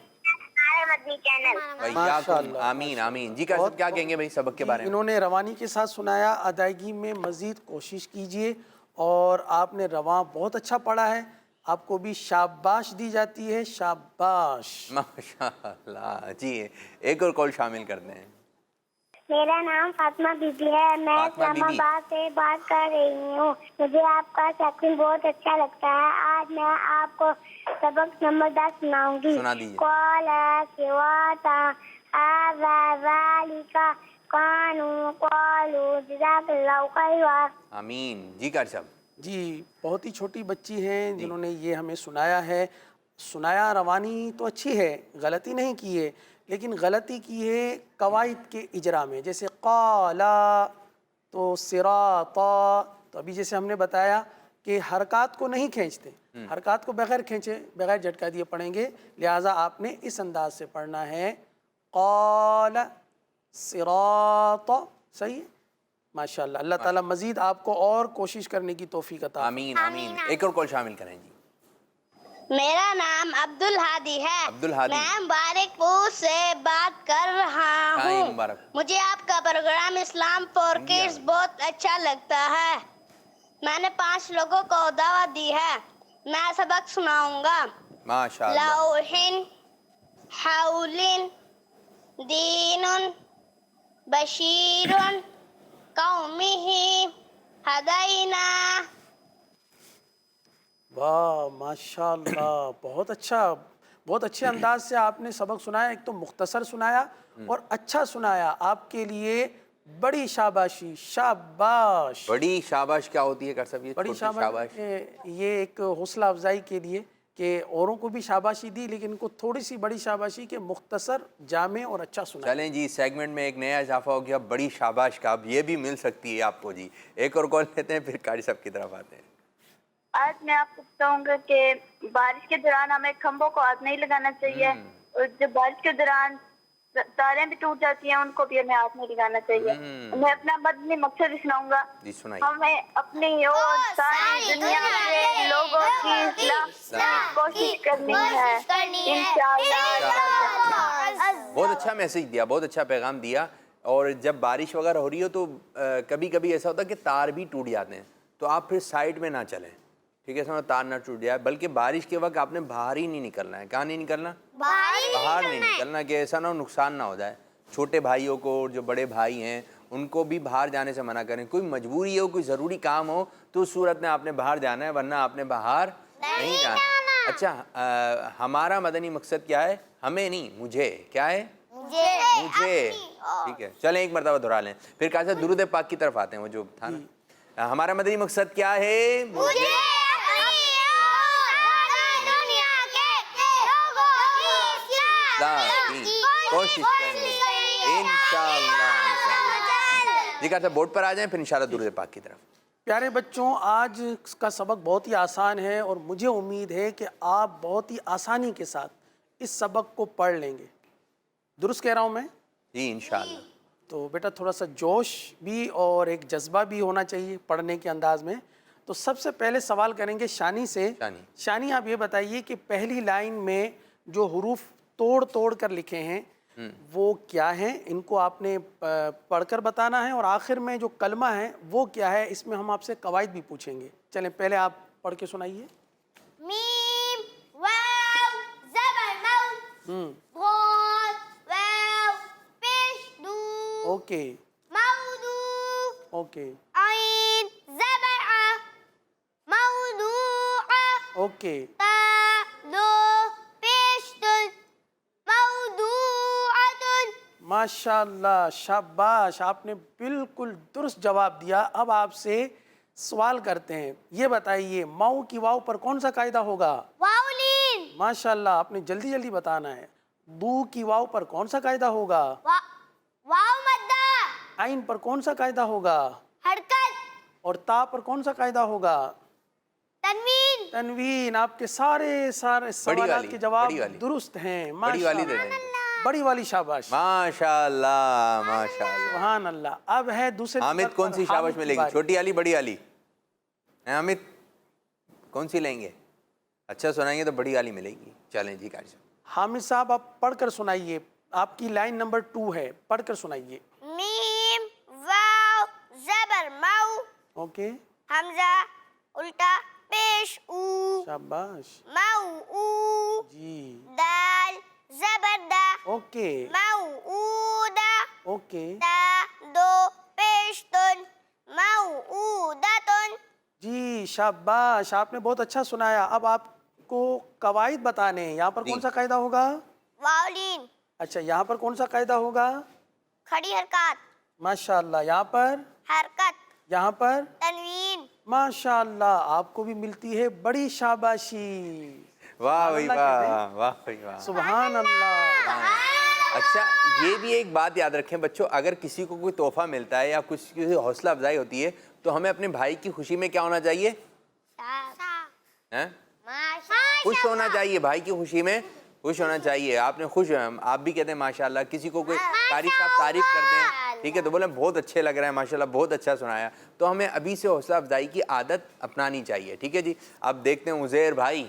مدنی چینل. ماشاء اللہ. آمین آمین. جی کیا کہیں گے بھائی سبق کے بارے میں؟ انہوں نے روانی کے ساتھ سنایا. ادائیگی میں مزید کوشش کیجئے، اور آپ نے رواں بہت اچھا پڑھا ہے. آپ کو بھی شاباش دی جاتی ہے. شاباش. ماشاء اللہ. جی ایک اور کال شامل کرتے ہیں. میرا نام فاطمہ بی بی ہے. میں اسلام آباد سے بات کر رہی ہوں. مجھے آپ کا سیکشن بہت اچھا لگتا ہے. آج میں آپ کو سبق نمبر 10 سناؤں گی. سنا دیجیے. قال صراط هذا ذلك كانوا قالوا جزاک اللہ خیرا. آمین. جی قاری صاحب. جی بہت ہی چھوٹی بچی ہیں جنہوں نے یہ ہمیں سنایا ہے. سنایا روانی تو اچھی ہے، غلطی نہیں کی ہے، لیکن غلطی کی ہے قواعد کے اجرا میں. جیسے قالا تو صراطا، تو ابھی جیسے ہم نے بتایا کہ حرکات کو نہیں کھینچتے، حرکات کو بغیر کھینچے بغیر جھٹکا دیے پڑھیں گے. لہٰذا آپ نے اس انداز سے پڑھنا ہے قال صراط. صحیح ہے. ماشاء اللہ. اللہ تعالیٰ مزید آپ کو اور کوشش کرنے کی توفیق عطا. آمین آمین. ایک اور کال شامل کریں. جی میرا نام عبد الہادی ہے. عبد الہادی. میں مبارک پور سے بات کر رہا ہوں. مبارک. مجھے آپ کا پروگرام اسلام فور کڈس بہت اچھا لگتا ہے. میں نے 5 لوگوں کو دعوت دی ہے. میں سبق سناؤں گا. ماشاء اللہ. لوح حول دین بشیر قومہ ہدینا. واہ ماشاء اللہ. بہت اچھا، بہت اچھے انداز سے آپ نے سبق سنایا. ایک تو مختصر سنایا اور اچھا سنایا. آپ کے لیے بڑی شاباشی. شاباش. بڑی شاباش کیا ہوتی ہے کر سب؟ یہ بڑی چھوٹی شاباش یہ ایک حوصلہ افزائی کے لیے کہ اوروں کو بھی شاباشی دی لیکن ان کو تھوڑی سی بڑی شاباشی کہ مختصر جامع اور اچھا سنا. چلیں جی سیگمنٹ میں ایک نیا اضافہ ہو گیا بڑی شاباش کا, اب یہ بھی مل سکتی ہے آپ کو جی. ایک اور کال لیتے ہیں پھر قاری صاحب کی طرف آتے ہیں. آج میں آپ کو بتاؤں گا کہ بارش کے دوران ہمیں کھمبوں کو ہاتھ نہیں لگانا چاہیے, اور جب بارش کے دوران تاریں بھی ٹوٹ جاتی ہیں ان کو بھی ہمیں ہاتھ نہیں لگانا چاہیے. میں اپنا مدنی مقصد بھی سناؤں گا. جی سنائیے. ہمیں اپنی اور ساری دنیا کے لوگوں کی اصلاح کی کوشش کرنی ہے انشاءاللہ. بہت اچھا میسیج دیا, بہت اچھا پیغام دیا. اور جب بارش وغیرہ ہو رہی ہو تو کبھی کبھی ایسا ہوتا ہے کہ تار بھی ٹوٹ جاتے ہیں, تو آپ پھر سائڈ میں نہ چلیں, ٹھیک ہے, سمجھ تار نہ ٹوٹ جائے, بلکہ بارش کے وقت آپ نے باہر ہی نہیں نکلنا ہے. کہاں نہیں نکلنا؟ باہر نہیں نکلنا, کہ ایسا نہ ہو نقصان نہ ہو جائے. چھوٹے بھائیوں کو اور جو بڑے بھائی ہیں ان کو بھی باہر جانے سے منع کریں. کوئی مجبوری ہو, کوئی ضروری کام ہو تو اس صورت میں آپ نے باہر جانا ہے, ورنہ آپ نے باہر نہیں جانا. اچھا ہمارا مدنی مقصد کیا ہے؟ ہمیں نہیں, مجھے. کیا ہے؟ مجھے. ٹھیک ہے, چلیں ایک مرتبہ دہرا لیں پھر کہا سے درود پاک کی طرف آتے ہیں. وہ جو تھا نا, ہمارا مدنی مقصد کیا ہے؟ مجھے کوشش کرنی انشاءاللہ. جی کہا بورڈ پر آ جائیں پھر انشاءاللہ درود پاک کی طرف. پیارے بچوں, آج کا سبق بہت ہی آسان ہے اور مجھے امید ہے کہ آپ بہت ہی آسانی کے ساتھ اس سبق کو پڑھ لیں گے. درست کہہ رہا ہوں میں؟ جی انشاءاللہ. تو بیٹا تھوڑا سا جوش بھی اور ایک جذبہ بھی ہونا چاہیے پڑھنے کے انداز میں. تو سب سے پہلے سوال کریں گے شانی سے. شانی آپ یہ بتائیے کہ پہلی لائن میں جو حروف توڑ توڑ کر لکھے ہیں وہ کیا ہیں؟ ان کو آپ نے پڑھ کر بتانا ہے, اور آخر میں جو کلمہ ہے وہ کیا ہے, اس میں ہم آپ سے قواعد بھی پوچھیں گے. چلیں پہلے آپ پڑھ کے سنائیے. میم واو زبر مو غون واو پیش دو اوکے موضوع اوکے عین زبر ع موضوع اوکے تا دو پیش دل موضوعۃ. ماشاءاللہ, شاباش, آپ نے بالکل درست جواب دیا. اب آپ سے سوال کرتے ہیں, یہ بتائیے ماؤ کی واو پر کون سا قاعدہ ہوگا؟ واولین. ماشاءاللہ, آپ نے جلدی جلدی بتانا ہے. دو کی واو پر کون سا قاعدہ ہوگا؟ واو مدہ. عین پر کون سا قاعدہ ہوگا؟ حرکت. اور تا پر کون سا قاعدہ ہوگا؟ تنوین. تنوین. آپ کے سارے سوالات کے جواب درست ہیں. بڑی والی دے دیں. بڑی والی شاباش. ماشاءاللہ ماشاءاللہ. سبحان اللہ. اب ہے دوسرے. حامد کون سی شاباش ملے گی, چھوٹی والی بڑی والی؟ حامد کون سی لیں گے؟ اچھا سنائیں گے تو بڑی والی ملے گی. چلیں جی قاری صاحب. حامد صاحب آپ پڑھ کر سنائیے, آپ کی لائن نمبر 2 ہے, پڑھ کر سنائیے. میم واو زبر مو اوکے حمزہ الٹا پیش او شاباش. مو او جی دال زبر دا اوکے موعودہ اوکے تا دو پیش تن موعودۃ. جی شاباش, آپ نے بہت اچھا سنایا. اب آپ کو قواعد بتانے ہیں. یہاں پر کون سا قاعدہ ہوگا؟ واولین. اچھا, یہاں پر کون سا قاعدہ ہوگا؟ کھڑی حرکات. ماشاءاللہ. یہاں پر؟ حرکت. یہاں پر؟ تنوین. ماشاءاللہ, آپ کو بھی ملتی ہے بڑی شاباشی. واہ بھائی واہ, واہ بھائی واہ, سبحان اللہ. اچھا یہ بھی ایک بات یاد رکھیں بچوں, اگر کسی کو کوئی تحفہ ملتا ہے یا کسی حوصلہ افزائی ہوتی ہے تو ہمیں اپنے بھائی کی خوشی میں کیا ہونا چاہیے؟ خوش ہونا چاہیے. بھائی کی خوشی میں خوش ہونا چاہیے. آپ نے خوش ہیں, آپ بھی کہتے ہیں ماشاءاللہ. کسی کو کوئی قاری صاحب تعریف کرتے ہیں, ٹھیک ہے, تو بولیں بہت اچھے لگ رہے ہیں ماشاءاللہ, بہت اچھا سنایا. تو ہمیں ابھی سے حوصلہ افزائی کی عادت اپنانی چاہیے. ٹھیک ہے جی. اب دیکھتے ہیں عزیر بھائی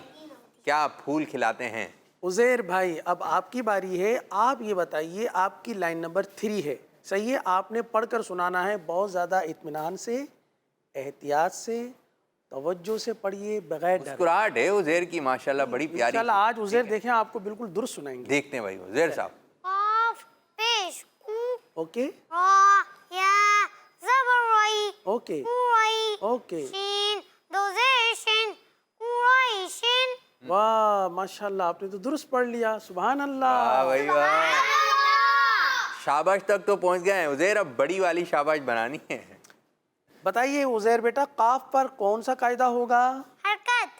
کیا پھول کھلاتے ہیں. عزیر بھائی اب آپ کی باری ہے. آپ یہ بتائیے, آپ کی لائن نمبر 3 ہے, صحیح ہے. آپ نے پڑھ کر سنانا ہے, بہت زیادہ اطمینان سے, احتیاط سے, توجہ سے پڑھیے, بغیر ڈر. مسکراہٹ ہے عزیر کی ماشاءاللہ, بڑی پیاری. انشاءاللہ آج عزیر دیکھیں آپ کو بالکل درست سنائیں گے. دیکھتے ہیں بھائی عزیر صاحب. قاف پیش او اوکے را یا زبر رائی اوکے رائی اوکے. شین دو زیر شین رائی شین. واہ ماشاءاللہ, آپ نے تو درست پڑھ لیا. سبحان واہ اللہ. بھائی واہ, شاباش تک تو پہنچ گئے ہیں عزیر. اب بڑی والی شاباش بنانی ہے. بتائیے عزیر بیٹا, قاف پر کون سا قاعدہ ہوگا؟ حرکت.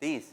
30।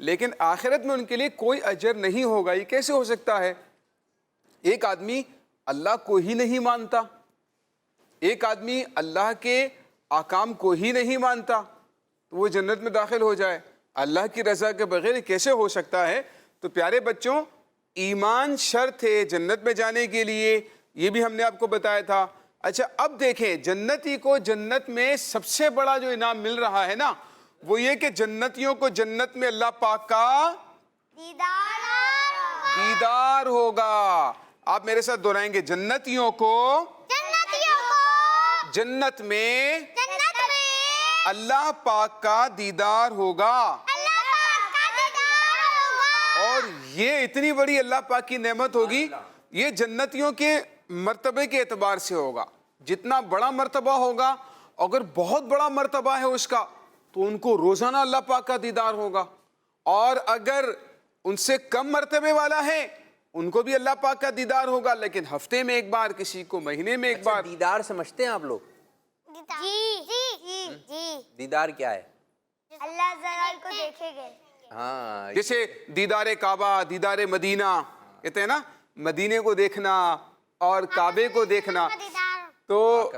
لیکن آخرت میں ان کے لیے کوئی اجر نہیں ہوگا. یہ کیسے ہو سکتا ہے؟ ایک آدمی اللہ کو ہی نہیں مانتا, ایک آدمی اللہ کے احکام کو ہی نہیں مانتا تو وہ جنت میں داخل ہو جائے. اللہ کی رضا کے بغیر کیسے ہو سکتا ہے؟ تو پیارے بچوں, ایمان شرط ہے جنت میں جانے کے لیے, یہ بھی ہم نے آپ کو بتایا تھا. اچھا اب دیکھیں, جنتی کو جنت میں سب سے بڑا جو انعام مل رہا ہے نا, وہ یہ کہ جنتیوں کو جنت میں اللہ پاک کا دیدار ہوگا. آپ میرے ساتھ دہرائیں گے, جنتیوں کو جنت میں اللہ پاک کا دیدار ہوگا. اور یہ اتنی بڑی اللہ پاک کی نعمت ہوگی, یہ جنتیوں کے مرتبے کے اعتبار سے ہوگا. جتنا بڑا مرتبہ ہوگا, اگر بہت بڑا مرتبہ ہے اس کا, تو ان کو روزانہ اللہ پاک کا دیدار ہوگا. اور اگر ان سے کم مرتبے والا ہے, ان کو بھی اللہ پاک کا دیدار ہوگا, لیکن ہفتے میں ایک بار, کسی کو مہینے میں ایک بار. دیدار سمجھتے ہیں آپ لوگ؟ دیدار کیا ہے؟ اللہ ذرا کو دیکھے گے. ہاں, جیسے دیدار کعبہ, دیدار مدینہ کہتے ہیں نا, مدینے کو دیکھنا اور کعبے کو دیکھنا. تو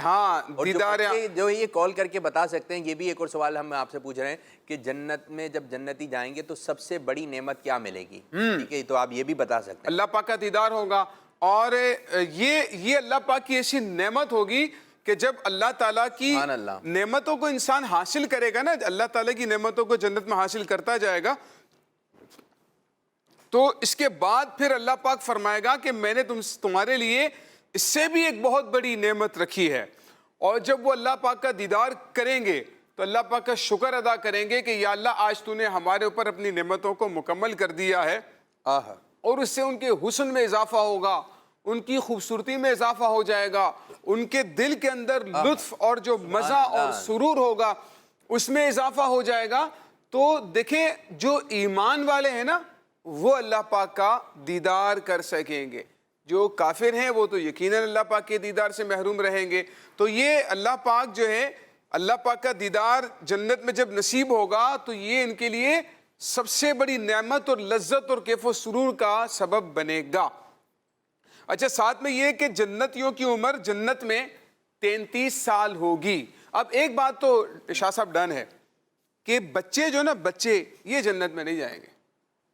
ہاں, دیدار. جو یہ کال کر کے بتا سکتے ہیں, یہ بھی ایک اور سوال ہم آپ سے پوچھ رہے ہیں کہ جنت میں جب جنتی جائیں گے تو سب سے بڑی نعمت کیا ملے گی؟ ٹھیک ہے, تو آپ یہ بھی بتا سکتے ہیں. اللہ پاک کا دیدار ہوگا. اور یہ اللہ پاک کی ایسی نعمت ہوگی کہ جب اللہ تعالیٰ کی نعمتوں کو انسان حاصل کرے گا نا, اللہ تعالیٰ کی نعمتوں کو جنت میں حاصل کرتا جائے گا, تو اس کے بعد پھر اللہ پاک فرمائے گا کہ میں نے تمہارے لیے اس سے بھی ایک بہت بڑی نعمت رکھی ہے. اور جب وہ اللہ پاک کا دیدار کریں گے تو اللہ پاک کا شکر ادا کریں گے کہ یا اللہ, آج تو نے ہمارے اوپر اپنی نعمتوں کو مکمل کر دیا ہے. اور اس سے ان کے حسن میں اضافہ ہوگا, ان کی خوبصورتی میں اضافہ ہو جائے گا, ان کے دل کے اندر لطف اور جو مزہ اور سرور ہوگا اس میں اضافہ ہو جائے گا. تو دیکھیں, جو ایمان والے ہیں نا, وہ اللہ پاک کا دیدار کر سکیں گے. جو کافر ہیں وہ تو یقیناً اللہ پاک کے دیدار سے محروم رہیں گے. تو یہ اللہ پاک جو ہے, اللہ پاک کا دیدار جنت میں جب نصیب ہوگا تو یہ ان کے لیے سب سے بڑی نعمت اور لذت اور کیف و سرور کا سبب بنے گا. اچھا, ساتھ میں یہ کہ جنتیوں کی عمر جنت میں 33 سال ہوگی. اب ایک بات تو شاہ صاحب ڈن ہے کہ بچے جو نا, بچے یہ جنت میں نہیں جائیں گے.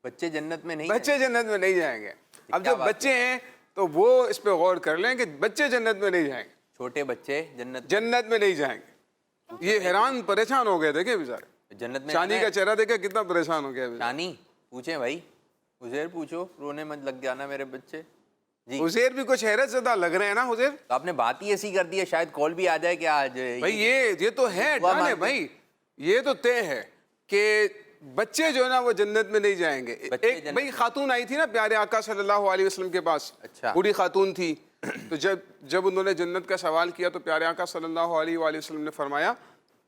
بچے جنت میں نہیں, بچے جنت میں نہیں جائیں گے. اب جو بچے ہیں تو وہ اس پہ غور کر لیں کہ بچے جنت میں نہیں جائیں گے. چھوٹے بچے جنت میں نہیں جائیں گے. یہ حیران پریشان ہو گئے دیکھیں بیچارے. جنت میں شانی کا چہرہ دیکھا کتنا پریشان ہو گیا. شانی پوچھیں بھائی, عزیر پوچھو, رونے مت لگ جانا میرے بچے. جی, عزیر بھی کچھ حیرت زدہ لگ رہے ہیں نا عزیر. تو آپ نے بات ہی ایسی کر دی ہے, شاید کال بھی آ جائے کہ آج بھائی یہ تو ہے ڈن ہے بھائی, یہ تو طے ہے کہ بچے جو ہے نا وہ جنت میں نہیں جائیں گے. ایک بھائی خاتون آئی تھی نا پیارے آقا صلی اللہ علیہ وسلم کے پاس, بوڑھی خاتون تھی. تو جب انہوں نے جنت کا سوال کیا تو پیارے آقا صلی اللہ علیہ وآلہ وسلم نے فرمایا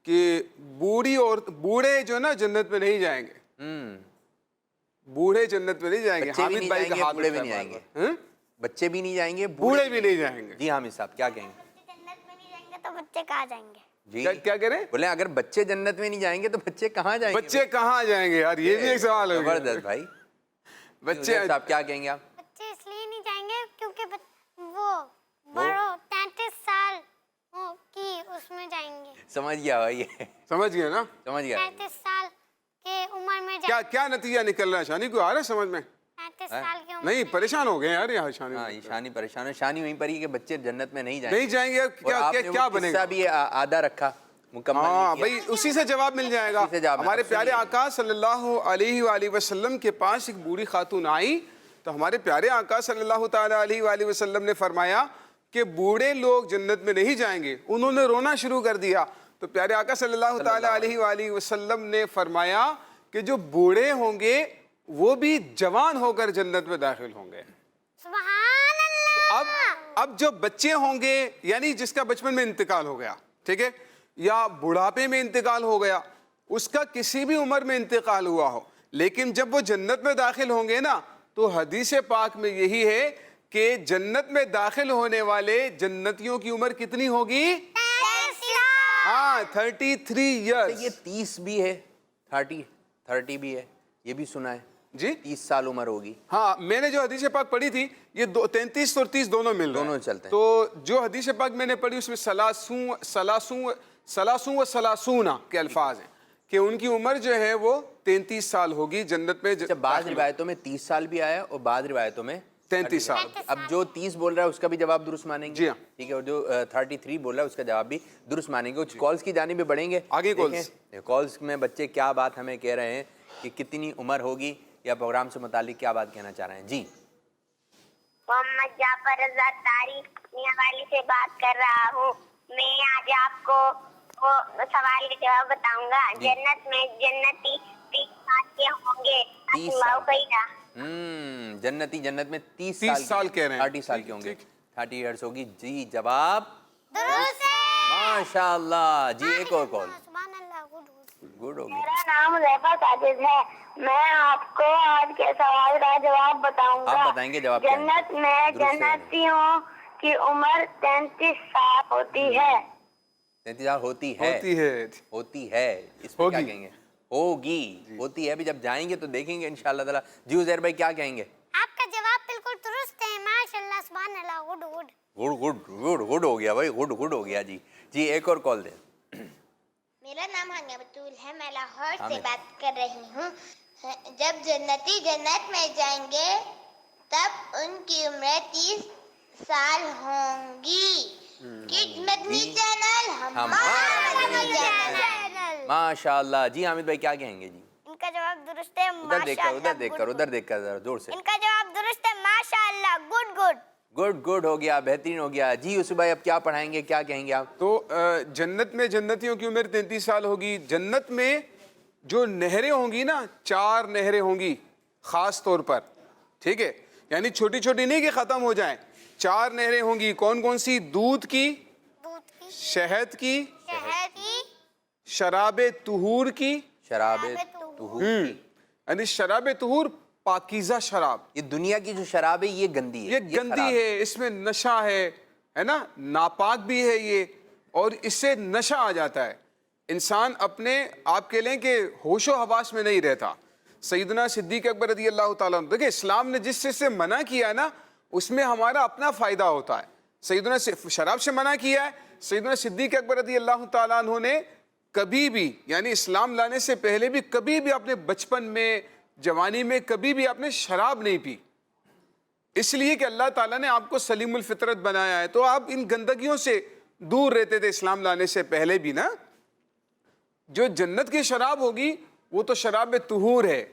کہ بوڑھی اور بوڑھے جو ہے نا جنت میں نہیں جائیں گے. بوڑھے جنت میں نہیں جائیں گے. حامد بھائی کا ہاتھ, بوڑھے بھی نہیں جائیں گے, بچے بھی نہیں جائیں گے, بوڑھے بھی نہیں جائیں گے. جی حامد صاحب کیا کہیں گے؟ جنت میں نہیں جائیں گے تو بچے کہاں جائیں گے؟ جی کیا کہہ رہے ہیں؟ بولے اگر بچے جنت میں نہیں جائیں گے تو بچے کہاں جائیں گے؟ بچے کہاں جائیں گے یار, یہ بھی ایک سوال ہے. زبردست بھائی. بچے صاحب کیا کہیں گے آپ؟ بچے اس لیے نہیں جائیں گے کیونکہ وہ بڑوں 33 سال کی اس میں جائیں گے. سمجھ گیا بھائی, سمجھ گیا نا, سمجھ گیا. 33 سال کے عمر میں کیا نتیجہ نکل رہا ہے شانی کو آ رہا ہے سمجھ میں؟ 33 سال کی عمر نہیں پریشان ہو گئے یار یہاں شانی. ہاں, شانی پریشان ہے. شانی وہیں پر ہی کہ بچے جنت میں نہیں جائیں گے. نہیں جائیں گے, کیا بنے گا؟ بھی آدھا رکھا مکمل. ہاں بھائی, اسی سے جواب مل جائے گا. ہمارے پیارے آقا صلی اللہ علیہ وآلہ وسلم کے پاس ایک بوڑھی خاتون آئی تو ہمارے پیارے آقا صلی اللہ تعالیٰ علیہ وآلہ وسلم نے فرمایا کہ بوڑھے لوگ جنت میں نہیں جائیں گے. انہوں نے رونا شروع کر دیا تو پیارے آقا صلی اللہ تعالیٰ علیہ وآلہ وسلم نے فرمایا کہ جو بوڑھے ہوں گے وہ بھی جوان ہو کر جنت میں داخل ہوں گے. سبحان اللہ. اب جو بچے ہوں گے, یعنی جس کا بچپن میں انتقال ہو گیا, ٹھیک ہے, یا بڑھاپے میں انتقال ہو گیا, اس کا کسی بھی عمر میں انتقال ہوا ہو, لیکن جب وہ جنت میں داخل ہوں گے نا تو حدیث پاک میں یہی ہے کہ جنت میں داخل ہونے والے جنتیوں کی عمر کتنی ہوگی؟ 33. ہاں 33 ایئرس. یہ 30 بھی ہے, 30 30 بھی ہے, یہ بھی سنا ہے جی 30 سال عمر ہوگی. ہاں میں نے جو حدیث پاک پڑھی تھی یہ 33 اور 30 دونوں مل رہے ہیں, دونوں چلتے ہیں. تو جو حدیث پاک میں نے پڑھی اس میں سلاسون و سلاسون کے الفاظ ہیں کہ ان کی عمر جو ہے وہ 33 سال ہوگی جنت میں. جب بعض روایتوں میں 30 سال بھی آیا اور بعض روایتوں میں 33 سال. اب جو 30 بول رہا ہے اس کا بھی جواب درست مانیں گے. جی ہاں. ٹھیک ہے, اور جو 33 بول رہا ہے اس کا جواب بھی درست مانیں گے. کچھ کالز کی جانب بھی بڑھیں گے آگے. کالز میں بچے کیا بات ہمیں کہہ رہے ہیں کہ کتنی عمر ہوگی یا پروگرام سے متعلق کیا بات کہنا چاہ رہے ہیں. جی محمد جعفر رضا تاریخ میاں والی سے بات کر رہا ہوں. میں آج آپ کو وہ سوال کا جواب بتاؤں گا. جنت میں جنتی 30 سال کے ہوں گے. 30 جنتی جنت میں 30 سال کہہ رہے ہیں, 30 سال کے ہوں گے, 30 ایئرس ہوگی. جی جواب درست ہے. ماشاء اللہ. جی ایک اور کال. سبحان اللہ. گڈ ہو گئی. میرا نام حذیفہ ساجد ہے. میں آپ کو آج کے سوال کا جواب بتاؤں گا. آپ بتائیں گے جواب کیا ہے؟ جنت میں جنتیوں کی عمر 33 سال ہوتی ہے. 33 سال ہوتی ہے. ہوتی ہے اس میں کیا کہیں گے؟ ہوگی. ہوتی ہے. ابھی جب جائیں گے تو دیکھیں گے انشاءاللہ تعالی. جی عزیر بھائی کیا کہیں گے؟ آپ کا جواب بالکل درست ہے. ماشاءاللہ سبحان اللہ. گڈ گڈ گڈ ہو گیا بھائی. گڈ ہو گیا. جی ایک اور کال دیں. میرا نام ہانیہ بطول ہے. میں لاہور سے بات کر رہی ہوں. جب جنتی جنت میں جائیں گے تب ان کی عمریں 30 سال ہوں گی. مدنی چینل ہمارا مدنی چینل. ماشاء اللہ. جی حامد بھائی کیا کہیں گے؟ جی ان کا جواب درست ہے. ادھر دیکھ کر ذرا زور سے. ان کا جواب درست ہے. ماشاء اللہ. گڈ ہو گیا. بہترین ہو گیا. جی یوسف بھائی اب کیا پڑھائیں گے, کیا کہیں گے آپ؟ تو جنت میں جنتیوں کی عمر 33 سال ہوگی. جنت میں جو نہریں ہوں گی نا, 4 نہریں ہوں گی خاص طور پر. ٹھیک ہے, یعنی چھوٹی چھوٹی نہیں کہ ختم ہو جائیں. 4 نہریں ہوں گی. کون کون سی؟ دودھ کی, شہد کی, شراب طہور کی. شراب طہور کی یعنی شراب طہور پاکیزہ شراب. یہ دنیا کی جو شراب ہے یہ گندی ہے. یہ گندی ہے, اس میں نشہ ہے نا, ناپاک بھی ہے یہ, اور اس سے نشہ آ جاتا ہے. انسان اپنے آپ کے لیں کہ ہوش و حواس میں نہیں رہتا. سیدنا صدیق اکبر رضی اللہ تعالیٰ عنہ, دیکھیں اسلام نے جس چیز سے منع کیا ہے نا اس میں ہمارا اپنا فائدہ ہوتا ہے. سیدنا شراب سے منع کیا ہے. سیدنا صدیق اکبر رضی اللہ تعالیٰ عنہ نے کبھی بھی, یعنی اسلام لانے سے پہلے بھی کبھی بھی اپنے بچپن میں, جوانی میں کبھی بھی آپ نے شراب نہیں پی. اس لیے کہ اللہ تعالیٰ نے آپ کو سلیم الفطرت بنایا ہے. تو آپ ان گندگیوں سے دور رہتے تھے اسلام لانے سے پہلے بھی نا. جو جنت کی شراب ہوگی وہ تو شراب طہور ہے,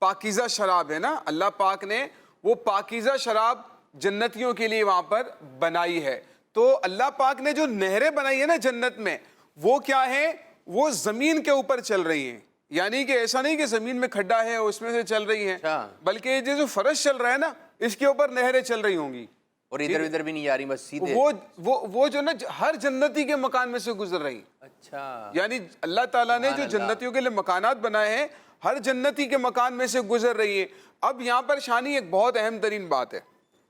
پاکیزہ شراب ہے نا. اللہ پاک نے وہ پاکیزہ شراب جنتیوں کے لیے وہاں پر بنائی ہے. تو اللہ پاک نے جو نہریں بنائی ہے نا جنت میں, وہ کیا ہے؟ وہ زمین کے اوپر چل رہی ہیں. یعنی کہ ایسا نہیں کہ زمین میں کھڈا ہے اس میں سے چل رہی ہیں, بلکہ یہ جو فرش چل رہا ہے نا اس کے اوپر نہریں چل رہی ہوں گی, اور ادھر ادھر بھی نہیں جا رہی, بس سیدھے وہ جو نا ہر جنتی کے مکان میں سے گزر رہی. اچھا, یعنی اللہ تعالیٰ نے جو جنتیوں کے لیے مکانات بنائے ہیں ہر جنتی کے مکان میں سے گزر رہی ہے. اب یہاں پر شانی ایک بہت اہم ترین بات ہے.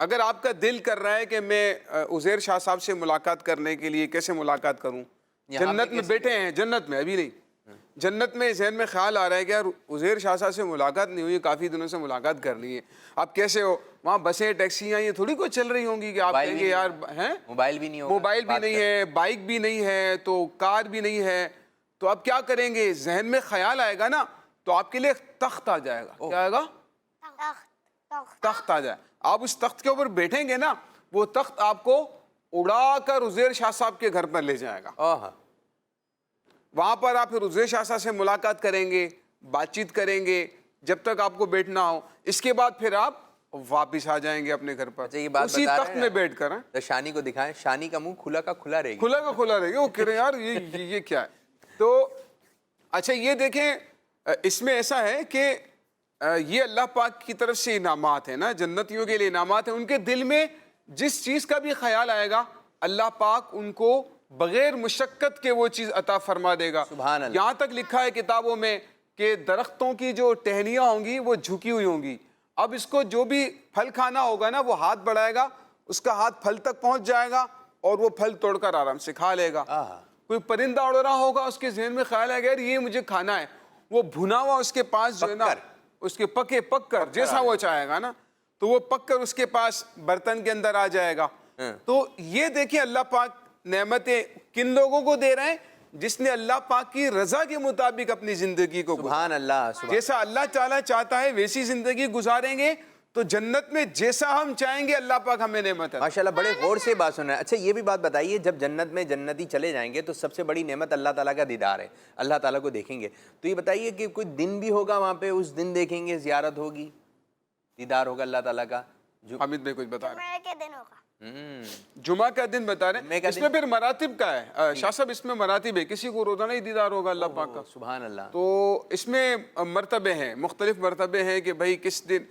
اگر آپ کا دل کر رہا ہے کہ میں عزیر شاہ صاحب سے ملاقات کرنے کے لیے کیسے ملاقات کروں, جنت میں بیٹھے ہیں, جنت میں ابھی نہیں, جنت میں ذہن میں خیال آ رہا ہے کہ یار عزیر شاہ صاحب سے ملاقات نہیں ہوئی, کافی دنوں سے ملاقات کرنی ہے. آپ کیسے ہو؟ وہاں بسیں ٹیکسیاں یہ تھوڑی کوئی چل رہی ہوں گی کہ آپ کہیں گے یار ہیں, موبائل بھی نہیں ہوگا, موبائل بھی نہیں ہے, بائک بھی نہیں ہے, تو کار بھی نہیں ہے. تو آپ کیا کریں گے؟ ذہن میں خیال آئے گا نا تو آپ کے لیے تخت آ جائے گا. کیا آئے گا؟ تخت آ جائے. آپ اس تخت کے اوپر بیٹھیں گے نا, وہ تخت آپ کو اڑا کر عزیر شاہ صاحب کے گھر پر لے جائے گا. وہاں پر آپ پھر عزیر شاہ صاحب سے ملاقات کریں گے, بات چیت کریں گے جب تک آپ کو بیٹھنا ہو. اس کے بعد پھر آپ واپس آ جائیں گے اپنے گھر پر اسی تخت میں بیٹھ کر. شانی کو دکھائیں, شانی کا منہ کھلا کا کھلا رہے گا, کھلا کا کھلا رہے گا. وہ کہہ رہے ہیں یار یہ کیا ہے. تو اچھا یہ دیکھیں, اس میں ایسا ہے کہ یہ اللہ پاک کی طرف سے انعامات ہیں نا, جنتیوں کے لیے انعامات ہیں. ان کے دل میں جس چیز کا بھی خیال آئے گا اللہ پاک ان کو بغیر مشقت کے وہ چیز عطا فرما دے گا. سبحان اللہ. یہاں تک لکھا ہے کتابوں میں کہ درختوں کی جو ٹہنیاں ہوں گی وہ جھکی ہوئی ہوں گی. اب اس کو جو بھی پھل کھانا ہوگا نا وہ ہاتھ بڑھائے گا, اس کا ہاتھ پھل تک پہنچ جائے گا اور وہ پھل توڑ کر آرام سے کھا لے گا. کوئی پرندہ اڑ رہا ہوگا, اس کے ذہن میں خیال آئے گا یار یہ مجھے کھانا ہے, وہ بھنا ہوا اس کے پاس جو ہے نا اس کے پک کر جیسا وہ چاہے گا نا تو وہ پک کر اس کے پاس برتن کے اندر آ جائے گا. تو یہ دیکھیں اللہ پاک نعمتیں کن لوگوں کو دے رہے ہیں؟ جس نے اللہ پاک کی رضا کے مطابق اپنی زندگی کو سبحان اللہ سبحان جیسا اللہ تعالیٰ چاہتا ہے ویسی زندگی گزاریں گے تو جنت میں جیسا ہم چاہیں گے اللہ پاک ہمیں نعمت ہے. ماشاءاللہ بڑے غور سے بات سن رہے ہیں. اچھا یہ بھی بات بتائیے جب جنت میں جنتی چلے جائیں گے تو سب سے بڑی نعمت اللہ تعالیٰ کا دیدار ہے, اللہ تعالیٰ کو دیکھیں گے. تو یہ بتائیے کہ کوئی دن بھی ہوگا وہاں پہ, اس دن دیکھیں گے, زیارت ہوگی, دیدار ہوگا اللہ تعالیٰ کا؟ حامد بھائی کچھ بتا رہے ہیں. کے دن ہوگا. جمعہ کا دن بتا رہے ہیں. اس میں پھر مراتب کا ہے شاہ صاحب, اس میں مراتب ہے. کسی کو روزانہ ہی دیدار ہوگا اللہ پاک کا. سبحان اللہ. تو اس میں مرتبے ہیں, مختلف مرتبے ہیں کہ بھائی کس دن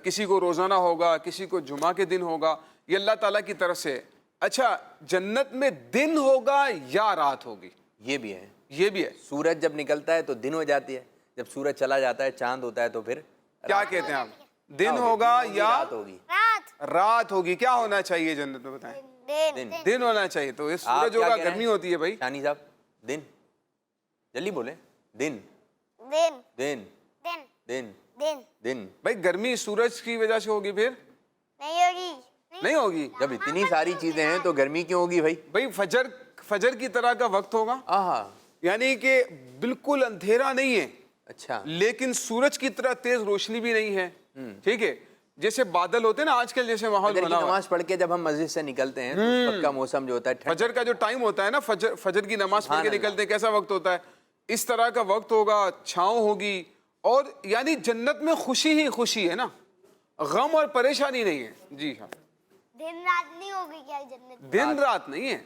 کسی کو روزانہ ہوگا, کسی کو جمعہ کے دن ہوگا, یہ اللہ تعالیٰ کی طرف سے. اچھا جنت میں دن ہوگا یا رات ہوگی؟ یہ بھی ہے, یہ بھی ہے. سورج جب نکلتا ہے تو دن ہو جاتی ہے, جب سورج چلا جاتا ہے چاند ہوتا ہے تو پھر کیا کہتے ہیں آپ, دن ہوگا یا رات ہوگی؟ رات ہوگی. کیا ہونا چاہیے جنت میں بتائیں؟ دن ہونا چاہیے. تو یہ سورج ہوگا, گرمی ہوتی ہے بھائی. شانی صاحب دن, جلدی بولیں. دن دن دن دن دن دن دن. بھائی گرمی سورج کی وجہ سے ہوگی, پھر نہیں ہوگی. نہیں ہوگی. جب اتنی ساری چیزیں ہیں تو گرمی کیوں ہوگی بھائی؟ بھائی فجر کی طرح کا وقت ہوگا, آہا. یعنی کہ بالکل اندھیرا نہیں ہے اچھا لیکن سورج کی طرح تیز روشنی بھی نہیں ہے. ٹھیک ہے, جیسے بادل ہوتے ہیں نا آج کل, جیسے ماحول فجر کی بنا ہوا ہے. نماز پڑھ کے جب ہم مسجد سے نکلتے ہیں تو اس وقت کا موسم جو ہوتا ہے ٹھنڈ, فجر کا جو ٹائم ہوتا ہے نا, فجر کی نماز پڑھ کے نکلتے ہیں, کیسا وقت ہوتا ہے؟ اس طرح کا وقت ہوگا, چھاؤں ہوگی. اور یعنی جنت میں خوشی ہی خوشی ہے نا, غم اور پریشانی نہیں ہے. جی ہاں, دن رات نہیں ہوگی کیا جنت؟ دن رات نہیں ہے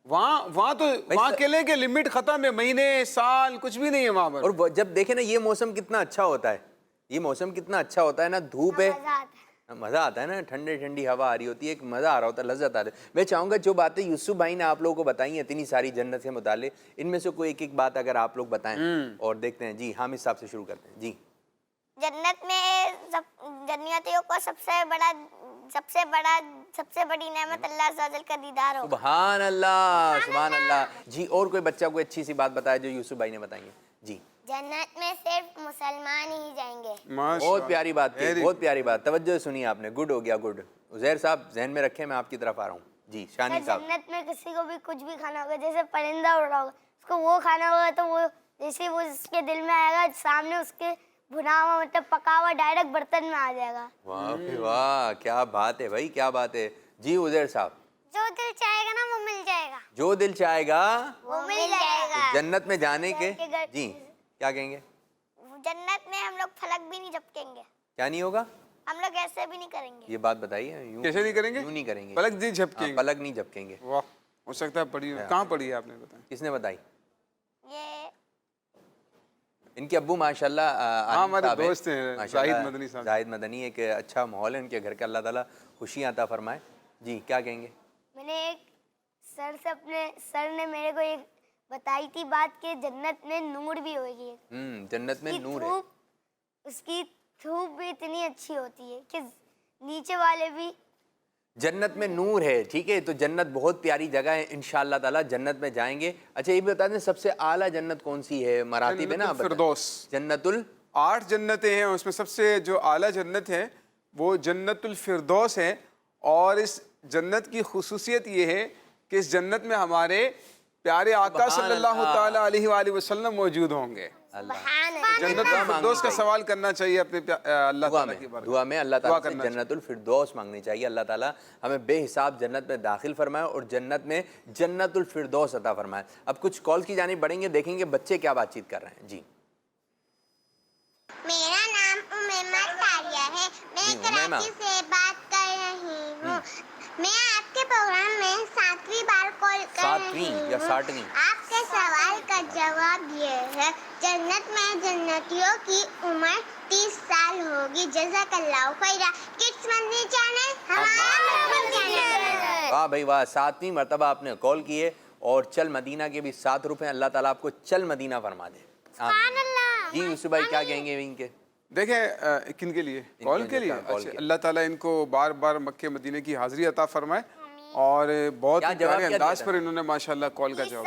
وہاں تو وہاں قلعے کے لمٹ ختم ہے, مہینے سال کچھ بھی نہیں ہے وہاں پر. اور جب دیکھیں نا یہ موسم کتنا اچھا ہوتا ہے, یہ موسم کتنا اچھا ہوتا ہے نا, دھوپ ہے, مزہ آتا ہے نا, ٹھنڈی ٹھنڈی ہوا آ رہی ہوتی ہے, ایک مزہ آ رہا ہوتا ہے, لذت آتی ہے. میں چاہوں گا جو باتیں یوسف بھائی نے آپ لوگوں کو بتائی ہیں اتنی ساری جنت سے متعلق, ان میں سے کوئی ایک ایک بات اگر آپ لوگ بتائیں اور دیکھتے ہیں. جی حامد صاحب سے شروع کرتے ہیں. جی جنت میں جنتیوں کو سب سے بڑی نعمت اللہ عز و جل کا دیدار ہوگا. سبحان اللہ سبحان اللہ. جی اور کوئی بچہ کوئی اچھی سی بات بتائے جو یوسف بھائی نے بتائی ہے. جی جنت میں صرف مسلمان ہی جائیں گے. بہت پیاری بات کی, بہت پیاری بات, توجہ سنی آپ نے, گڈ ہو گیا, گڈ. عزیر صاحب ذہن میں رکھیں, میں آپ کی طرف آ رہا ہوں. جی شانی صاحب. جنت میں کسی کو بھی کچھ بھی کھانا ہوگا, جیسے پرندہ اڑ رہا ہوگا, اس کو وہ کھانا ہوگا تو وہ جیسے وہ اس کے دل میں آئے گا, سامنے اس کے بھنا ہوا مطلب پکا ہوا ڈائریکٹ برتن میں آ جائے گا. واہ واہ, کیا بات ہے بھائی, کیا بات ہے. جی عزیر صاحب. جو دل چاہے گا نا وہ مل جائے گا. جو دل چاہے گا وہ مل جائے گا. جنت میں جانے کے. جی کیا کہیں گے؟ جنت میں ہم لوگ فلک بھی نہیں جھپکیں گے. کیا نہیں ہوگا؟ ہم لوگ ایسے بھی نہیں کریں گے. یہ بات بتائیے. یوں کیسے نہیں کریں گے؟ یوں نہیں کریں گے, پلک نہیں جھپکیں گے. پلک نہیں جھپکیں گے. واہ, ہو سکتا ہے پڑھی, کہاں پڑھی ہے آپ نے بتایا؟ کس نے بتائی؟ یہ ان کے ابو ماشاءاللہ ہمارے دوست ہیں زاہد مدنی صاحب. زاہد مدنی, ایک اچھا ماحول ہے ان کے گھر کا, اللہ تعالیٰ خوشیاں عطا فرمائے. جی کیا کہیں گے؟ میں نے ایک سر نے میرے کو ایک بتائی تھی بات کہ جنت میں نور بھی ہوگی. جنت میں نور ہے. اس کی دھوپ بھی اتنی اچھی ہوتی ہے کہ نیچے والے بھی. جنت میں نور ہے, ٹھیک ہے, تو جنت بہت پیاری جگہ ہے, انشاءاللہ تعالیٰ جنت میں جائیں گے. اچھا یہ بھی بتا دیں سب سے اعلیٰ جنت کون سی ہے؟ مراتب ہے نا, فردوس. جنت 8 جنتیں ہیں, اس میں سب سے جو اعلیٰ جنت ہے وہ جنت الفردوس ہے. اور اس جنت کی خصوصیت یہ ہے کہ اس جنت میں ہمارے پیارے آقا صلی اللہ تعالیٰ علیہ وآلہ وسلم موجود ہوں گے. جنت الفردوس کا سوال کرنا چاہیے اپنے اللہ تعالیٰ کی بارگاہ. دعا میں اللہ تعالیٰ سے جنت الفردوس مانگنی چاہیے. اللہ تعالیٰ ہمیں بے حساب جنت میں داخل فرمائے اور جنت میں جنت الفردوس عطا فرمائے. اب کچھ کال کی جانب بڑھیں گے, دیکھیں گے بچے کیا بات چیت کر رہے ہیں. جی میرا نام امیمہ تاریہ ہے, میں کراچی سے بات کر رہی ہوں. میں آپ کے پروگرام میں 7ویں بار کال کر رہی ہوں. 60ویں. آپ کے سوال کا جواب یہ ہے, جنت میں جنتیوں کی عمر 30 سال ہوگی. جزاک اللہ خیرہ. کڈس مدنی چینل ہمارا مدنی چینل. واہ بھائی واہ, 7ویں مرتبہ آپ نے کال کی ہے, اور چل مدینہ کے بھی 7 روپے. اللہ تعالیٰ آپ کو چل مدینہ فرما دے. سبحان اللہ. جی یوسف بھائی کیا کہیں گے ان کے؟ دیکھیں کن کے لیے کال کے لیے. اللہ تعالیٰ ان کو بار بار مکہ مدینے کی حاضری عطا فرمائے, اور بہت پیارے انداز پر انہوں نے ماشاءاللہ کال کا جواب.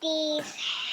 30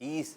30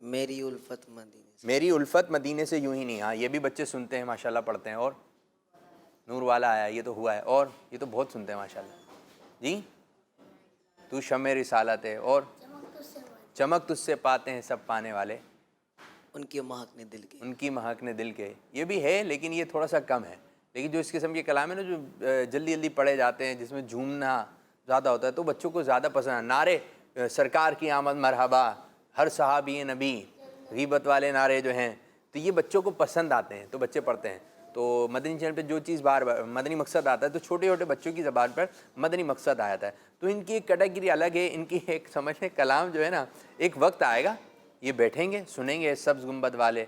میری الفت مدینے سے. میری الفت مدینے سے یوں ہی نہیں. ہاں یہ بھی بچے سنتے ہیں ماشاءاللہ, پڑھتے ہیں. اور نور والا آیا, یہ تو ہوا ہے. اور یہ تو بہت سنتے ہیں ماشاءاللہ. جی تو شمع رسالت ہے. اور چمک تجھ سے پاتے ہیں سب پانے والے, ان کی مہک نے دل کے. ان کی مہک نے دل کے. یہ بھی ہے لیکن یہ تھوڑا سا کم ہے. لیکن جو اس قسم کے کلام ہے نا جو جلدی جلدی پڑھے جاتے ہیں, جس میں جھومنا زیادہ ہوتا ہے, تو بچوں کو زیادہ پسند ہے. نعرے سرکار کی آمد مرحبا, ہر صحابی نبی, غیبت والے نعرے جو ہیں, تو یہ بچوں کو پسند آتے ہیں, تو بچے پڑھتے ہیں. تو مدنی چینل پہ جو چیز بار بار مدنی مقصد آتا ہے تو چھوٹے چھوٹے بچوں کی زبان پر مدنی مقصد آیا ہے. تو ان کی ایک کیٹیگری الگ ہے, ان کی ایک سمجھنے کلام جو ہے نا, ایک وقت آئے گا یہ بیٹھیں گے سنیں گے سبز گنبد والے,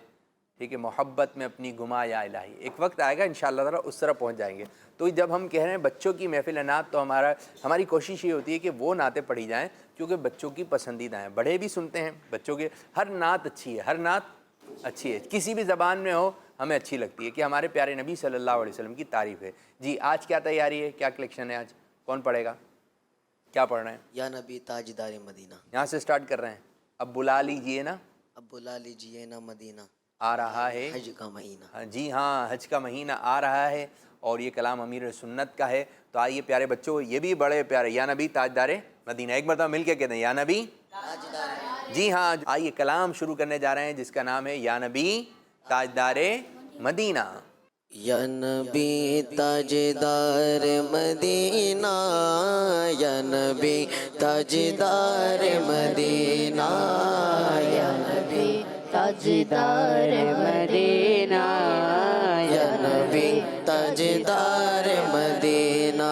ٹھیک ہے, محبت میں اپنی گما یا الہی, ایک وقت آئے گا انشاءاللہ تعالیٰ اس طرح پہنچ جائیں گے. تو جب ہم کہہ رہے ہیں بچوں کی محفل نعت, تو ہماری کوشش یہ ہوتی ہے کہ وہ نعتیں پڑھی جائیں کیونکہ بچوں کی پسندیدہ ہیں. بڑے بھی سنتے ہیں, بچوں کے ہر نعت اچھی ہے, ہر نعت اچھی ہے, کسی بھی زبان میں ہو ہمیں اچھی لگتی ہے کہ ہمارے پیارے نبی صلی اللہ علیہ وسلم کی تعریف ہے. جی آج کیا تیاری ہے, کیا کلیکشن ہے, آج کون پڑھے گا, کیا پڑھ رہے ہیں؟ یا نبی تاجدار مدینہ. یہاں سے سٹارٹ کر رہے ہیں. اب بلا لیجئے نا, اب بلا لیجیے نا مدینہ, آ رہا ہے حج کا مہینہ. جی ہاں, حج کا مہینہ آ رہا ہے اور یہ کلام امیر سنت کا ہے. تو آئیے پیارے بچوں, یہ بھی بڑے پیارے, یا نبی تاجدار مدینہ, ایک مرتبہ مل کے کہتے ہیں یا نبی. جی ہاں, آئیے کلام شروع کرنے جا رہے ہیں جس کا نام ہے یا نبی تاجدار مدینہ. یا نبی تاجدار مدینہ, یا نبی تاجدار مدینہ, یا نبی تاجدار مدینہ, یا نبی تاجدار مدینہ,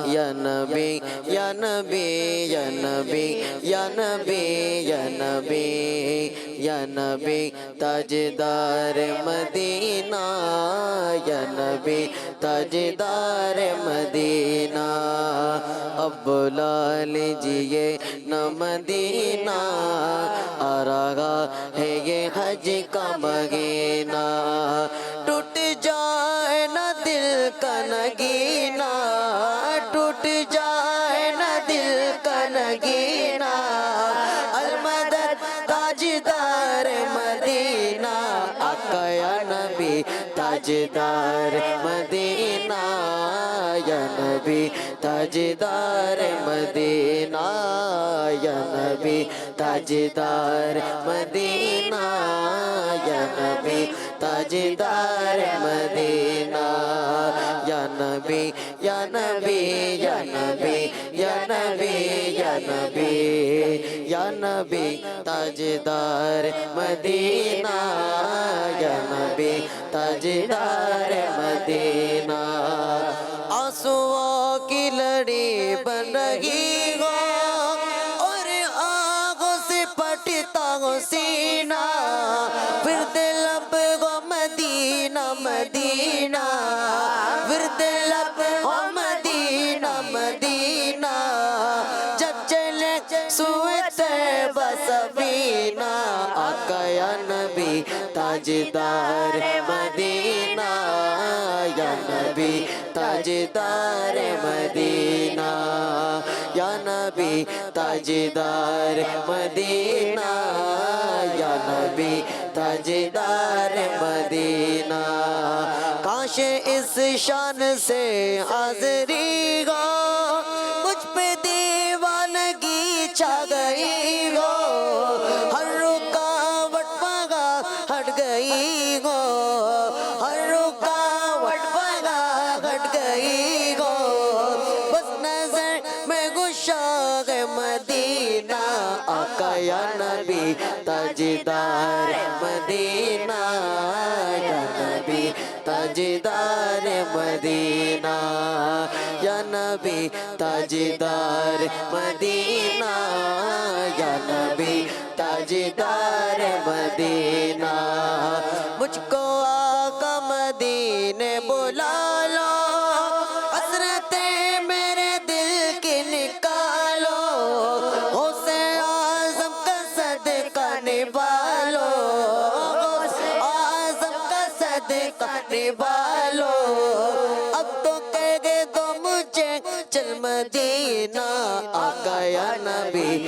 یا نبی یا نبی یا نبی یا نبی یا نبی یا نبی تاجدار مدینہ, یا نبی تاجدار مدینہ. اب بلا لیجیے نہ مدینہ, آ رہا ہے یہ حج کا مہینہ. ٹوٹ جائے نہ دل کا نگینہ, ٹوٹ جائے نہ دل کا نگینہ, المدد تاجدار مدینہ, آقا یا نبی تاجدار مدینہ, یا نبی تاجدار مدینہ, یا نبی تاجدار مدینہ, یا نبی تاجدار مدینہ. یا نبی یا نبی یا نبی یا نبی یا نبی یا نبی تاجدار مدینہ, یا نبی تاجدار مدینہ. آنسوؤں کی لڑی بن رہی ہو اور آنکھوں سے پٹتا ہو سینہ, پھر دل اب گو مدینہ مدینہ, پھر دل اب ہو مدینہ مدینہ. جب چلے سوئے طیبہ سفینہ, آقا یا نبی تاجدار مدینہ, یا نبی تاجدار مدینہ, یا نبی تاجدار مدینہ, یا نبی تاجدار مدینہ. کاش اس شان سے حاضری ہو, مجھ پہ دیوانگی چھا گئی ہو, ہر رکاوٹ وہاں ہٹ گئی ہو, ہر رکاوٹ وہاں ہٹ گئی ہو. بس نظر میں گشاغ مدینہ, آقا یا نبی تاجدار مدینہ, یا نبی تاجدار مدینہ, یا نبی تاجدار مدینہ, یا نبی تاجدار مدینہ. مجھ کو آقا مدینے بلا لو, حسرتیں میرے دل کی نکالو, حسین اعظم کا صدقہ نبھالو, اعظم کا صدقہ نبھالو. اب تو کہہ گے تو مجھے چل مدینہ, آقا یا نبی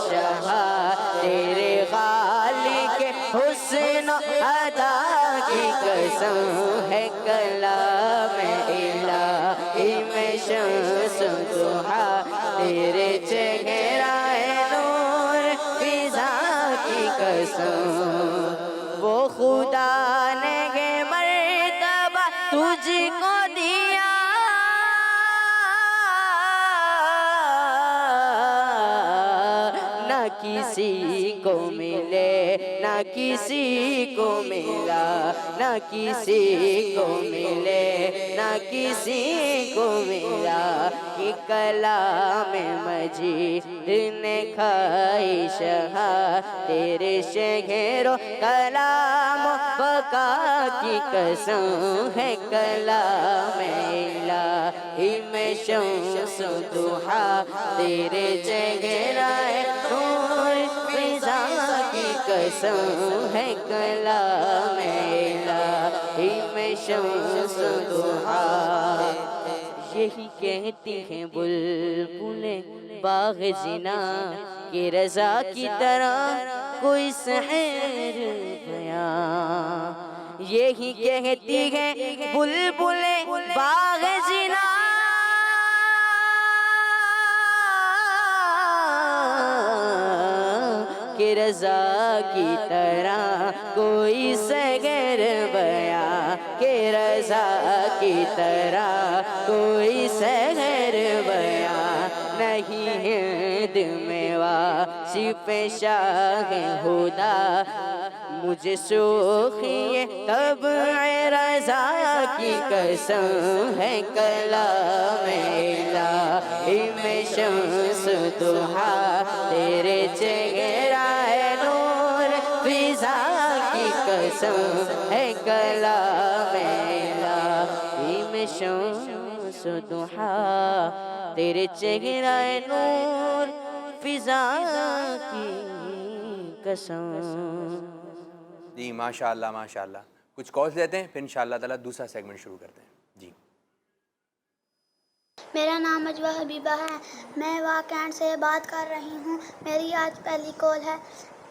شاہ تیرے خالق حسن و عطا کی قسم ہے کلام الہی میں شمس ضحیٰ تیرے چہرہ نور فضا کی قسم وہ خدا نے یہ مرتبہ تجھ کو دیا نہ کسی کو ملے نہ کسی کو ملا نہ کسی کو ملے نہ کسی کو ملا کہ کلام مجید نے کھائی شہا تیرے شہر و کلام بقا کی قسم ہے کلام الہی میں شمس ضحیٰ تیرے چہرہ نور فضا کی قسم ہے کلام الہی میں شمس ضحیٰ یہی کہتی ہیں بلبلیں باغ زنا کہ رضا کی طرح کوئی سحر بیان یہی کہتی ہیں بلبلیں باغ زنا کہ رضا کی طرح کوئی سحر بیان کہ رضا کی طرح کوئی سحر بیان نہیں ہند میں واصف شاہ ہدا مجھے سوخی طبع رضا کی قسم ہے کلام الہی میں شمس ضحیٰ تیرے چہرہ نور فضا کی قسم ہے کلام الہی میں شمس ضحیٰ تیرے چہرہ نور فضا کی قسم جی ماشاءاللہ ماشاءاللہ کچھ کالز لیتے ہیں پھر انشاءاللہ تعالیٰ دوسرا سیگمنٹ شروع کرتے ہیں جی میرا نام اجوا حبیبہ ہے میں واقعات سے بات کر رہی ہوں میری آج پہلی کال ہے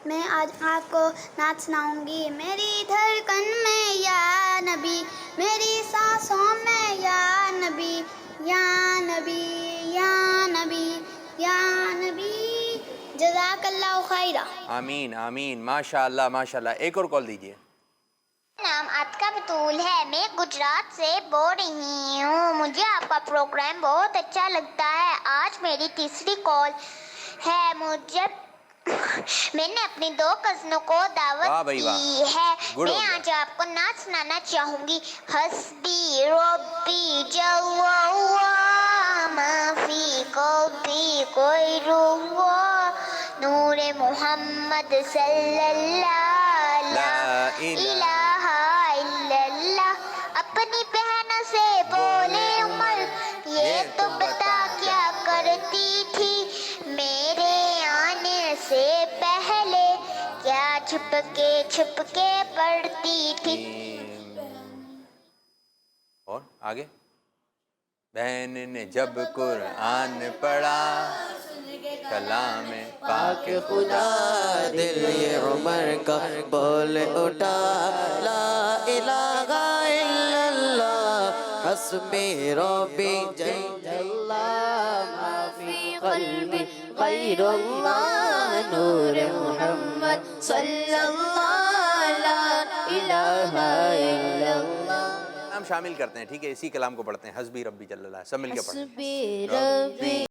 میں آج آپ کو نعت سناؤں گی میری دھڑکن میں یا نبی میری سانسوں میں یا نبی یا نبی یا نبی یا نبی جزاک اللہ خیرہ آمین آمین ماشاءاللہ ماشاءاللہ ایک اور کال دیجیے نام عتقہ بطول ہے میں گجرات سے بول رہی ہوں مجھے آپ کا پروگرام بہت اچھا لگتا ہے آج میری تیسری کال ہے میں نے اپنی 2 کزنوں کو دعوت دی ہے میں آج آپ کو نعت سنانا چاہوں گی حسبی ربی جل ما فی قلبی کوئی نور محمد صلی اللہ لا الہ الا اللہ اپنی بہنوں سے بولے عمر یہ تو بتا کیا کرتی تھی میرے آنے سے پہلے کیا چھپ کے پڑھتی تھی اور آگے بہن نے جب قرآن پڑھا کلام پاک خدا دل یہ عمر کا بول اٹھا لا الہ الا اللہ حسبی ربی جل اللہ ما فی قلبی غیر اللہ نور محمد صلی اللہ لا الہ الا اللہ نام شامل کرتے ہیں ٹھیک ہے اسی کلام کو پڑھتے ہیں حسبی ربی جل اللہ سب مل کے پڑھیں حسبی ربی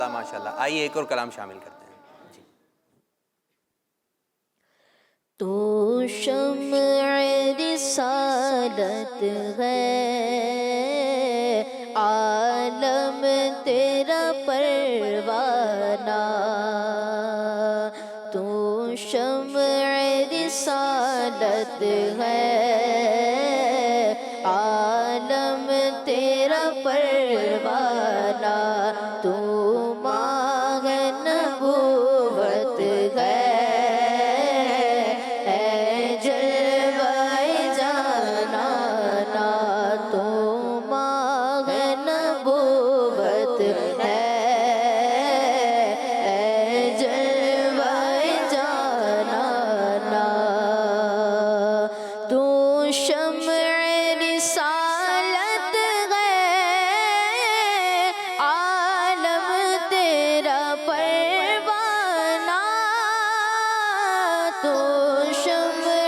ماشاء اللہ. آئیے ایک اور کلام شامل کرتے ہیں. جی. تو شمع رسالت ہے، عالم تیرا پروانہ. تو شمع رسالت ہے، عالم تیرا پروانہ. تو ماہ نبوت ہے، اے جلوہ جانانا. تو ماہ نبوت ہے، اے جلوہ جانانا. تو شمع رسالت ہے، عالم تیرا پروانہ. تو شمع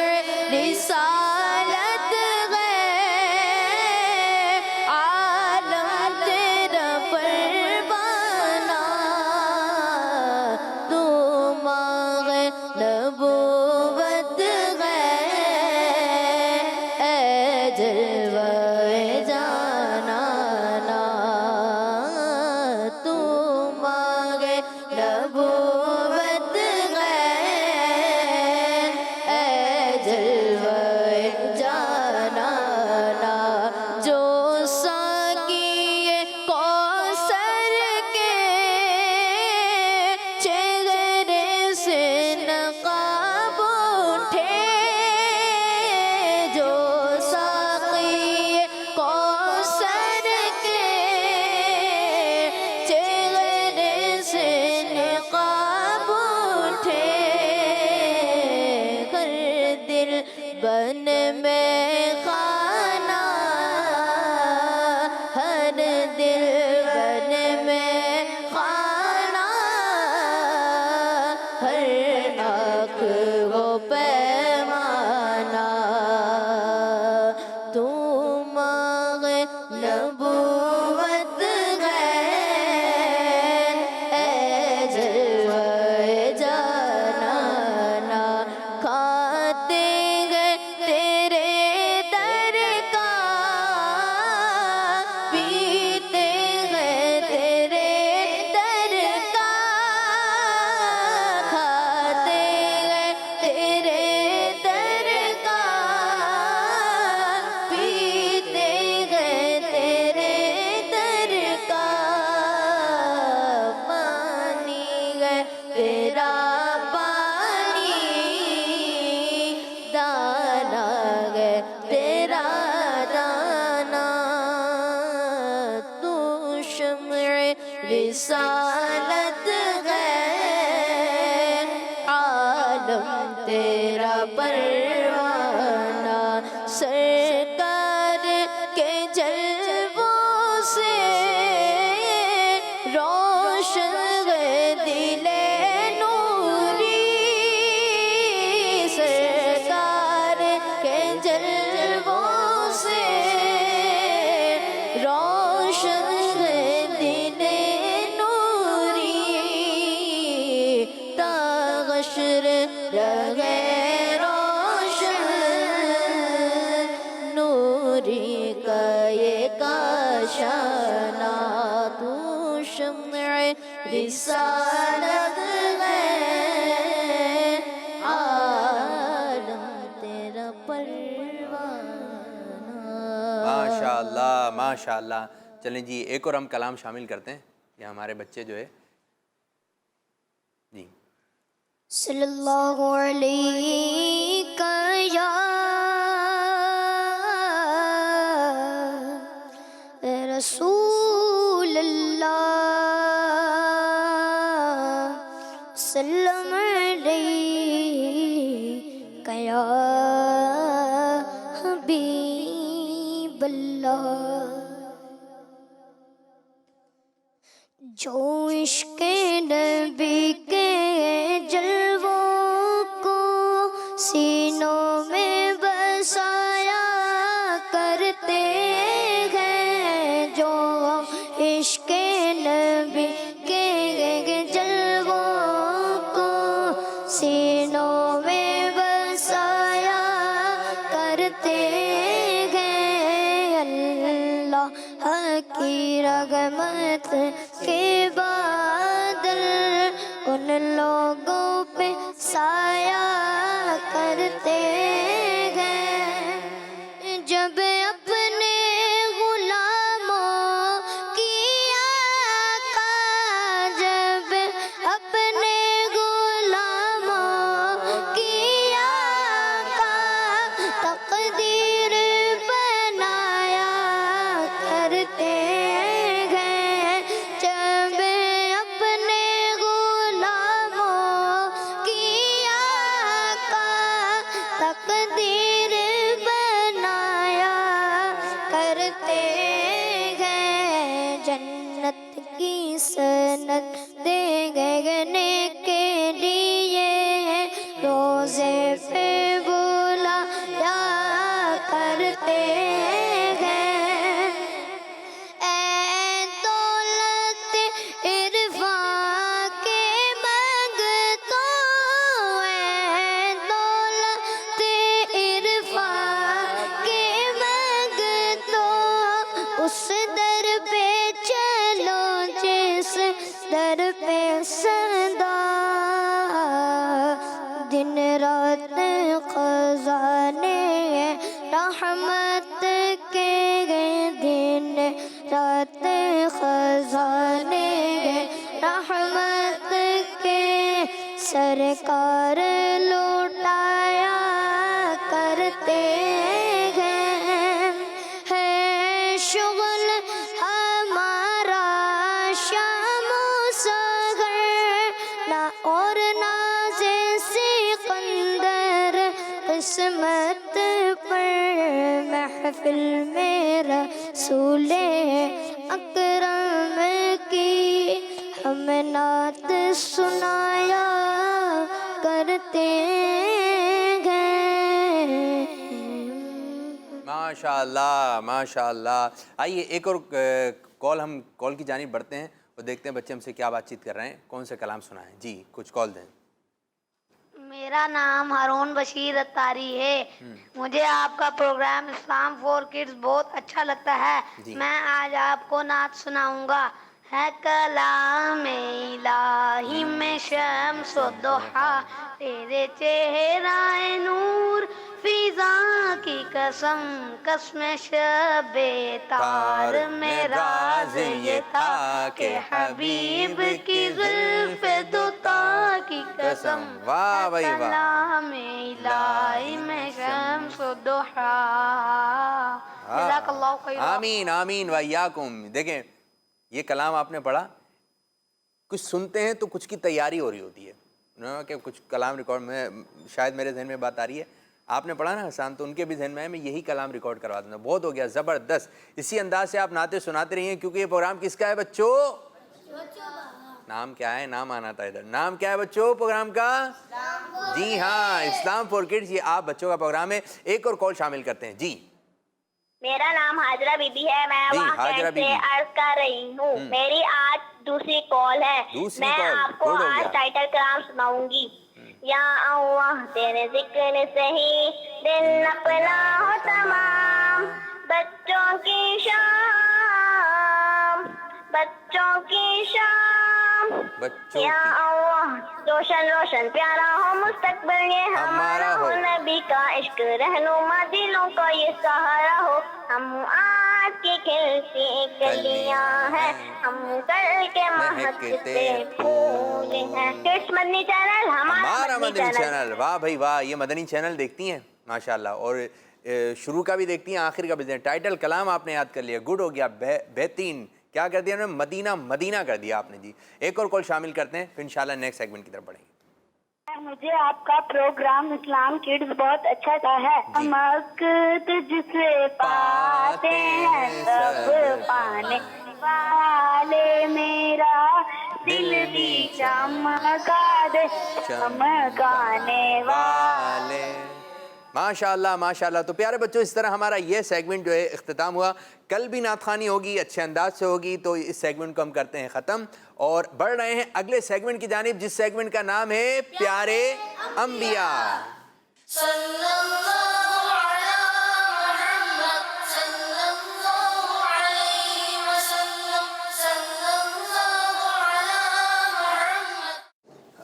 رسالت ہے، عالم تیرا پروانہ. تو ماہ نبوت ہے، اے جلوہ جانانا. تو ماہ نبوت ہے، اے جلوہ جانانا. جو ساقی کوثر کے چہرے سے نقاب اٹھے. جو ساقی کوثر کے چہرے سے نقاب اٹھے. ہر دل بن میں خانہ، ہر دل بن میں خانہ. ہر آنکھ وہ پیمانہ. تو ماہ نبوت ہے، اے جلوہ جانانا. کھاتے گئے تیرے در کا، پیتے گئے تیرے در کا. کھاتے گئے تیرے در کا، پیتے گئے تیرے در کا. پانی گئے تیرا پانی، دانا گئے تیرا دانا. تو شمع رسالت ہے، عالم تیرا پروانہ. سرکار کے جلووں سے روشن ہے دل نوری. سرکار کے جلووں سے روشن ہے دل نوری. تا حشر رہے روشن نوری کا یہ کاشانہ. تو شمع رسالت ہے، عالم تیرا پروانہ. ماشاء اللہ ماشاء اللہ. چلیں جی ایک اور ہم کلام شامل کرتے ہیں. یہ ہمارے بچے جو ہے جی. صلی اللہ علیہ یا رسول اللہ، سلم علیہ یا حبیب اللہ. جو عشق نبی کے جلووں کو سینوں میں بسایا کرتے ہیں، جو عشق نبی کے سینوں میں بسایا کرتے گئے اللہ کی رحمت کے بادل ان لوگوں پہ سایہ کرتے گئے جب اپنے غلاموں کی آقا جب اپنے غلاموں کی آقا تقدیر بنایا کرتے گئے جب اپنے غلاموں کی آقا تقدیر بنایا کرتے گئے جنت کی سند دینے کے لیے روزے پہ بلایا کرتے گئے اے دولت عرفان کے منگتو اے دولت عرفان کے منگتو اس در پہ چلو جس در پہ صدا دن رات خزانے رحمت کے دن رات خزانے رحمت کے سرکار لوٹایا کرتے گئے ہے شغل ہمارا شام و سحر نہ اور نازے سکندر قسمت پر محفل میں رسول اکرم کی ہم نعت سنایا کرتے گئے ماشاء اللہ ماشاء اللہ. آئیے ایک اور کال کی جانب بڑھتے ہیں اور دیکھتے ہیں بچے ہم سے کیا بات چیت کر رہے ہیں, کون سے کلام سنائیں. جی کچھ کال دیں. میرا نام ہارون بشیر اتاری ہے. مجھے آپ کا پروگرام اسلام فور کڈز بہت اچھا لگتا ہے. میں آج آپ کو نعت سناؤں گا. ہے کلام الہی میں شمس و ضحیٰ تیرے چہرہ نور فضا کی قسم قسم شب تار میں راز یہ تھا کہ حبیب کی زلف دوتا کی قسم. واہ بھائی واہ. کلام الہی میں شمس و ضحیٰ. جزاک اللہ خیر. آمین آمین وإیاکم. دیکھیں یہ کلام آپ نے پڑھا, کچھ سنتے ہیں تو کچھ کی تیاری ہو رہی ہوتی ہے کہ کچھ کلام ریکارڈ میں شاید میرے ذہن میں بات آ رہی ہے. آپ نے پڑھا نا حسان, تو ان کے بھی ذہن میں ہے میں یہی کلام ریکارڈ کروا دوں. بہت ہو گیا, زبردست. اسی انداز سے آپ نعتیں سناتے رہیے کیونکہ یہ پروگرام کس کا ہے بچوں؟ نام کیا ہے؟ نام آنا تھا ادھر. نام کیا ہے بچوں پروگرام کا؟ جی ہاں اسلام فور کڈز. یہ آپ بچوں کا پروگرام ہے. ایک اور کال شامل کرتے ہیں. جی میرا نام حاجرہ بی بی ہے. میں وہاں سے عرض کر رہی ہوں. میری آج دوسری کال ہے. میں آپ کو آج ٹائٹل کلام سناؤں گی. یا اللہ تیرے ذکر سے ہی دل اپنا ہو تمام, بچوں کی شام بچوں کی شام. یا اللہ روشن روشن پیارا ہو مستقبل یہ ہمارا ہو, نبی کا عشق رہنما دلوں کا یہ سہارا ہو. ہم آج کی کھلتی کلیاں ہیں, ہم کل کے مہکتے پھول ہیں. کڈز مدنی چینل ہمارا مدنی چینل. واہ بھائی واہ. یہ مدنی چینل دیکھتی ہیں ماشاءاللہ, اور شروع کا بھی دیکھتی ہیں آخر کا بھی دیکھتی ہیں. ٹائٹل کلام آپ نے یاد کر لیا, گڈ ہو گیا, بہترین. کیا کر دیا انہوں نے؟ مدینہ مدینہ کر دیا آپ نے. جی ایک اور کال شامل کرتے ہیں, پھر انشاءاللہ نیکسٹ سیگمنٹ کی طرف بڑھیں گے. مجھے آپ کا پروگرام اسلام کڈز بہت اچھا لگتا ہے. ہم جسے پاتے ہیں سب پانے والے, میرا دل بھی چمکا دے چمکانے والے. ماشاءاللہ ماشاءاللہ. تو پیارے بچوں اس طرح ہمارا یہ سیگمنٹ جو ہے اختتام ہوا. کل بھی نعت خوانی ہوگی، اچھے انداز سے ہوگی. تو اس سیگمنٹ کو ہم کرتے ہیں ختم اور بڑھ رہے ہیں اگلے سیگمنٹ کی جانب، جس سیگمنٹ کا نام ہے پیارے انبیاء.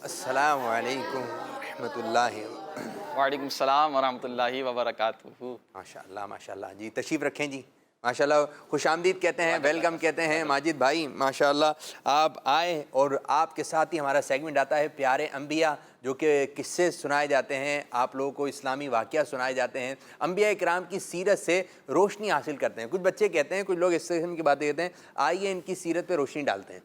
السلام علیکم ورحمۃ اللہ. وعلیکم السلام ورحمۃ اللہ وبرکاتہ. ماشاءاللہ ماشاءاللہ. جی تشریف رکھیں. جی ماشاءاللہ خوش آمدید کہتے ہیں، ویلکم کہتے ہیں. ماجد بھائی ماشاءاللہ آپ آئے اور آپ کے ساتھ ہی ہمارا سیگمنٹ آتا ہے پیارے انبیاء، جو کہ قصے سنائے جاتے ہیں، آپ لوگوں کو اسلامی واقعہ سنائے جاتے ہیں، انبیاء کرام کی سیرت سے روشنی حاصل کرتے ہیں. کچھ بچے کہتے ہیں، کچھ لوگ اس قسم کی باتیں کہتے ہیں، آئیے ان کی سیرت پہ روشنی ڈالتے ہیں.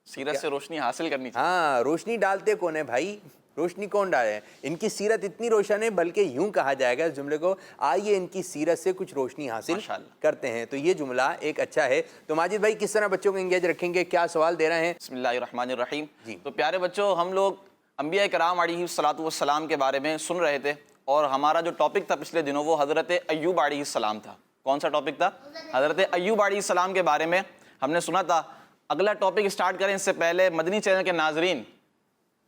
سیرت سے روشنی حاصل کرنی چاہیے. ہاں روشنی ڈالتے کون ہے بھائی؟ روشنی کون ڈالے؟ ان کی سیرت اتنی روشن ہے، بلکہ یوں کہا جائے گا اس جملے کو، آئیے ان کی سیرت سے کچھ روشنی حاصل کرتے ہیں. تو یہ جملہ ایک اچھا ہے. تو ماجد بھائی کس طرح بچوں کو انگیج رکھیں گے؟ کیا سوال دے رہے ہیں؟ بسم اللہ الرحمن الرحیم. جی. تو پیارے بچوں، ہم لوگ انبیاء کرام علیہ الصلوۃ والسلام کے بارے میں سن رہے تھے، اور ہمارا جو ٹاپک تھا پچھلے دنوں وہ حضرت ایوب علیہ السلام تھا. کون سا ٹاپک تھا؟ حضرت ایوب علیہ السلام کے بارے میں ہم نے سنا تھا. اگلا ٹاپک اسٹارٹ کریں اس سے پہلے مدنی چینل کے ناظرین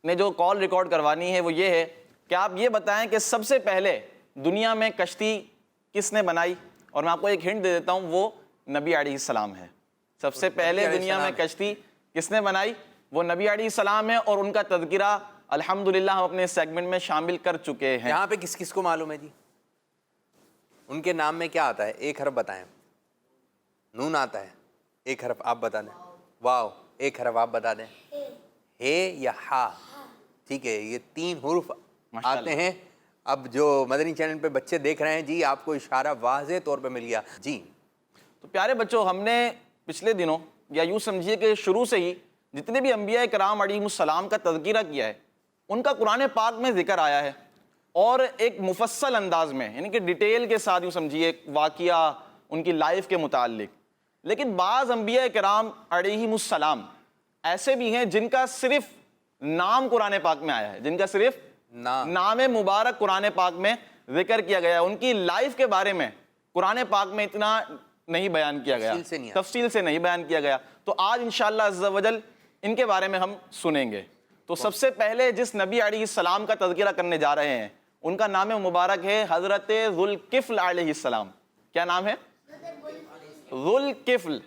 نے جو کال ریکارڈ کروانی ہے وہ یہ ہے کہ آپ یہ بتائیں کہ سب سے پہلے دنیا میں کشتی کس نے بنائی. اور میں آپ کو ایک ہنٹ دے دیتا ہوں، وہ نبی علیہ السلام ہے. سب سے پہلے دنیا میں کشتی کس نے بنائی؟ وہ نبی علیہ السلام ہے، اور ان کا تذکرہ الحمدللہ ہم اپنے سیگمنٹ میں شامل کر چکے ہیں. یہاں پہ کس کس کو معلوم ہے جی ان کے نام میں کیا آتا ہے؟ ایک حرف بتائیں. نون آتا ہے، ایک حرف آپ بتا دیں. واو ایک حرف آپ بتا دیں. ہے یا ہا؟ ٹھیک ہے، یہ 3 حروف آتے ہیں. اب جو مدنی چینل پہ بچے دیکھ رہے ہیں، جی آپ کو اشارہ واضح طور پہ مل گیا. جی تو پیارے بچوں، ہم نے پچھلے دنوں یا یوں سمجھیے کہ شروع سے ہی جتنے بھی انبیاء کرام علیہ السلام کا تذکرہ کیا ہے، ان کا قرآن پاک میں ذکر آیا ہے، اور ایک مفصل انداز میں، یعنی کہ ڈیٹیل کے ساتھ یوں سمجھیے ایک واقعہ ان کی لائف کے متعلق. لیکن بعض انبیاء کرام علیہ السلام ایسے بھی ہیں جن کا صرف نام قرآن پاک میں آیا ہے، جن کا صرف نام مبارک قرآن پاک میں ذکر کیا گیا. ان کی لائف کے بارے میں قرآن پاک میں اتنا نہیں بیان کیا گیا، تفصیل سے نہیں بیان کیا گیا. تو آج انشاءاللہ عز و جل ان کے بارے میں ہم سنیں گے. تو سب سے پہلے جس نبی علیہ السلام کا تذکرہ کرنے جا رہے ہیں، ان کا نام مبارک ہے حضرت ذوالکفل علیہ السلام. کیا نام ہے؟ ذوالکفل.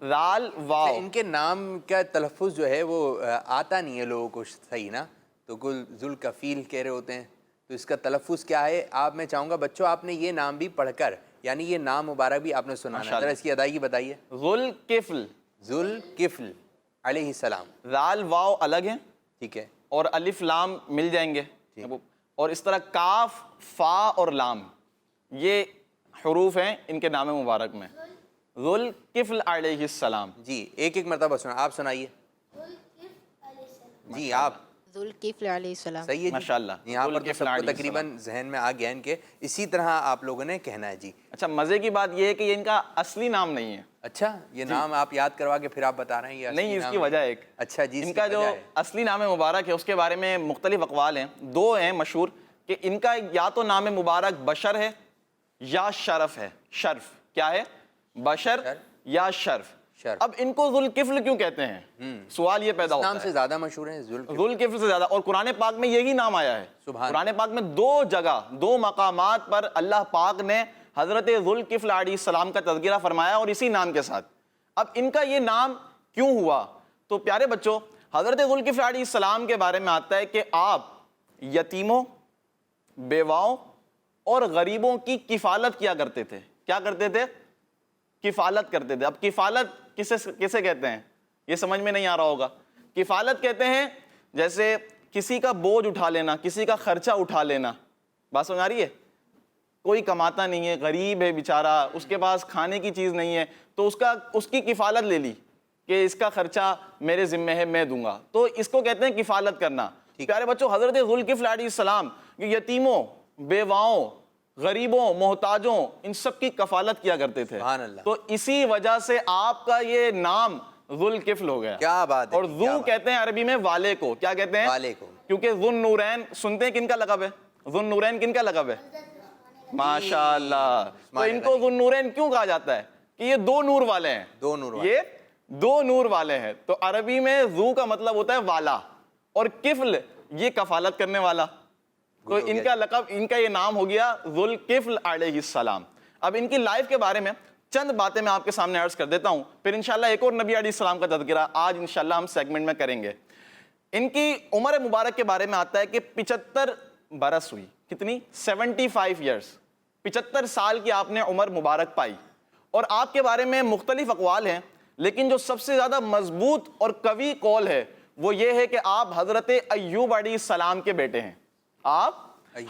رال واو. ان کے نام کا تلفظ جو ہے وہ آتا نہیں ہے لوگوں کو صحیح نا، تو کل ذوالکفیل کہہ رہے ہوتے ہیں. تو اس کا تلفظ کیا ہے؟ آپ میں چاہوں گا بچوں آپ نے یہ نام بھی پڑھ کر، یعنی یہ نام مبارک بھی آپ نے سنانا ہے. ذرا اس کی ادائیگی بتائیے. ذوالکفل. ذوالکفل علیہ السلام. رال واو الگ ہیں، ٹھیک ہے، اور الف لام مل جائیں گے، اور اس طرح کاف فا اور لام یہ حروف ہیں ان کے نام مبارک میں. ذوالکفل علیہ السلام. جی ایک ایک مرتبہ سنا، آپ سنائیے. جی آپ. ذوالکفل علیہ السلام. صحیح ہے ماشاءاللہ. یہاں پر تو سب کو تقریباً ذہن میں آ گیا ان کے. اسی طرح آپ لوگوں نے کہنا ہے. جی اچھا، مزے کی بات یہ ہے کہ یہ ان کا اصلی نام نہیں ہے. اچھا، یہ نام آپ یاد کروا کے پھر آپ بتا رہے ہیں؟ نہیں، اس کی وجہ ایک. اچھا جی، ان کا جو اصلی نام مبارک ہے اس کے بارے میں مختلف اقوال ہیں. 2 ہیں مشہور کہ ان کا یا تو نام مبارک بشر ہے یا شرف ہے. شرف کیا ہے؟ بشر یا شرف. اب ان کو ذوالکفل کیوں کہتے ہیں؟ سوال یہ پیدا ہوتا ہے. نام سے زیادہ مشہور ہیں ذوالکفل سے زیادہ، اور قرآن پاک میں یہی نام آیا ہے. قرآن پاک میں 2 جگہ 2 مقامات پر اللہ پاک نے حضرت ذوالکفل علیہ السلام کا تذکرہ فرمایا، اور اسی نام کے ساتھ. اب ان کا یہ نام کیوں ہوا؟ تو پیارے بچوں، حضرت ذوالکفل علیہ السلام کے بارے میں آتا ہے کہ آپ یتیموں، بیواؤں اور غریبوں کی کفالت کیا کرتے تھے. کیا کرتے تھے؟ کفالت کرتے تھے. اب کفالت کسے کہتے ہیں؟ یہ سمجھ میں نہیں آ رہا ہوگا. کفالت کہتے ہیں جیسے کسی کا بوجھ اٹھا لینا، کسی کا خرچہ اٹھا لینا. بات سمجھ آ رہی ہے؟ کوئی کماتا نہیں ہے، غریب ہے بیچارہ، اس کے پاس کھانے کی چیز نہیں ہے، تو اس کی کفالت لے لی کہ اس کا خرچہ میرے ذمہ ہے، میں دوں گا. تو اس کو کہتے ہیں کفالت کرنا. پیارے بچوں، حضرت ذوالکفل علیہ السلام یتیموں، بیواؤں، غریبوں، محتاجوں، ان سب کی کفالت کیا کرتے تھے. تو اسی وجہ سے آپ کا یہ نام ذوالکفل ہو گیا. کیا بات ہے. اور ذو کہتے ہیں عربی میں والے کو. کیا کہتے ہیں؟ والے کو. کیونکہ ذو النورین سنتے ہیں کن کا لقب ہے؟ ذو النورین کن کا لقب ہے؟ ماشاءاللہ. تو ان کو ذو النورین کیوں کہا جاتا ہے؟ کہ یہ دو نور والے ہیں. دو نور والے. یہ دو نور والے ہیں. تو عربی میں ذو کا مطلب ہوتا ہے والا, اور کفل یہ کفالت کرنے والا. تو ان کا لقب, ان کا یہ نام ہو گیا ذو الکفل علیہ السلام. اب ان کی لائف کے بارے میں چند باتیں میں آپ کے سامنے عرض کر دیتا ہوں, پھر انشاءاللہ ایک اور نبی علیہ السلام کا تذکرہ آج انشاءاللہ ہم سیگمنٹ میں کریں گے. ان کی عمر مبارک کے بارے میں آتا ہے کہ 75 برس ہوئی. کتنی؟ 75 ایئرس. 75 سال کی آپ نے عمر مبارک پائی. اور آپ کے بارے میں مختلف اقوال ہیں, لیکن جو سب سے زیادہ مضبوط اور قوی قول ہے وہ یہ ہے کہ آپ حضرت ایوب علیہ السلام کے بیٹے ہیں. آپ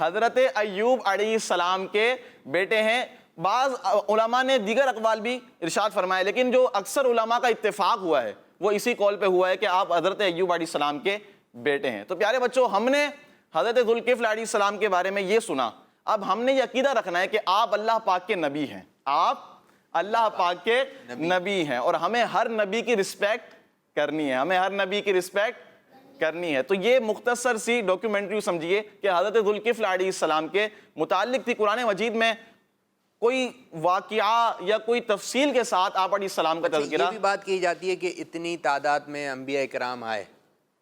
حضرت ایوب علیہ السلام کے بیٹے ہیں. بعض علماء نے دیگر اقوال بھی ارشاد فرمائے, لیکن جو اکثر علماء کا اتفاق ہوا ہے وہ اسی قول پہ ہوا ہے کہ آپ حضرت ایوب علیہ السلام کے بیٹے ہیں. تو پیارے بچوں, ہم نے حضرت ذوالکفل علیہ السلام کے بارے میں یہ سنا. اب ہم نے یہ عقیدہ رکھنا ہے کہ آپ اللہ پاک کے نبی ہیں, آپ اللہ پاک کے نبی ہیں, اور ہمیں ہر نبی کی رسپیکٹ کرنی ہے, ہمیں ہر نبی کی رسپیکٹ کرنی ہے. تو یہ مختصر سی ڈاکیومنٹری سمجھیے کہ حضرت ذوالکفل علیہ السلام کے متعلق تھی. قرآن مجید میں کوئی واقعہ یا کوئی تفصیل کے ساتھ آپ علیہ السلام کا تذکرہ. یہ بھی بات کی جاتی ہے کہ اتنی تعداد میں انبیاء کرام آئے,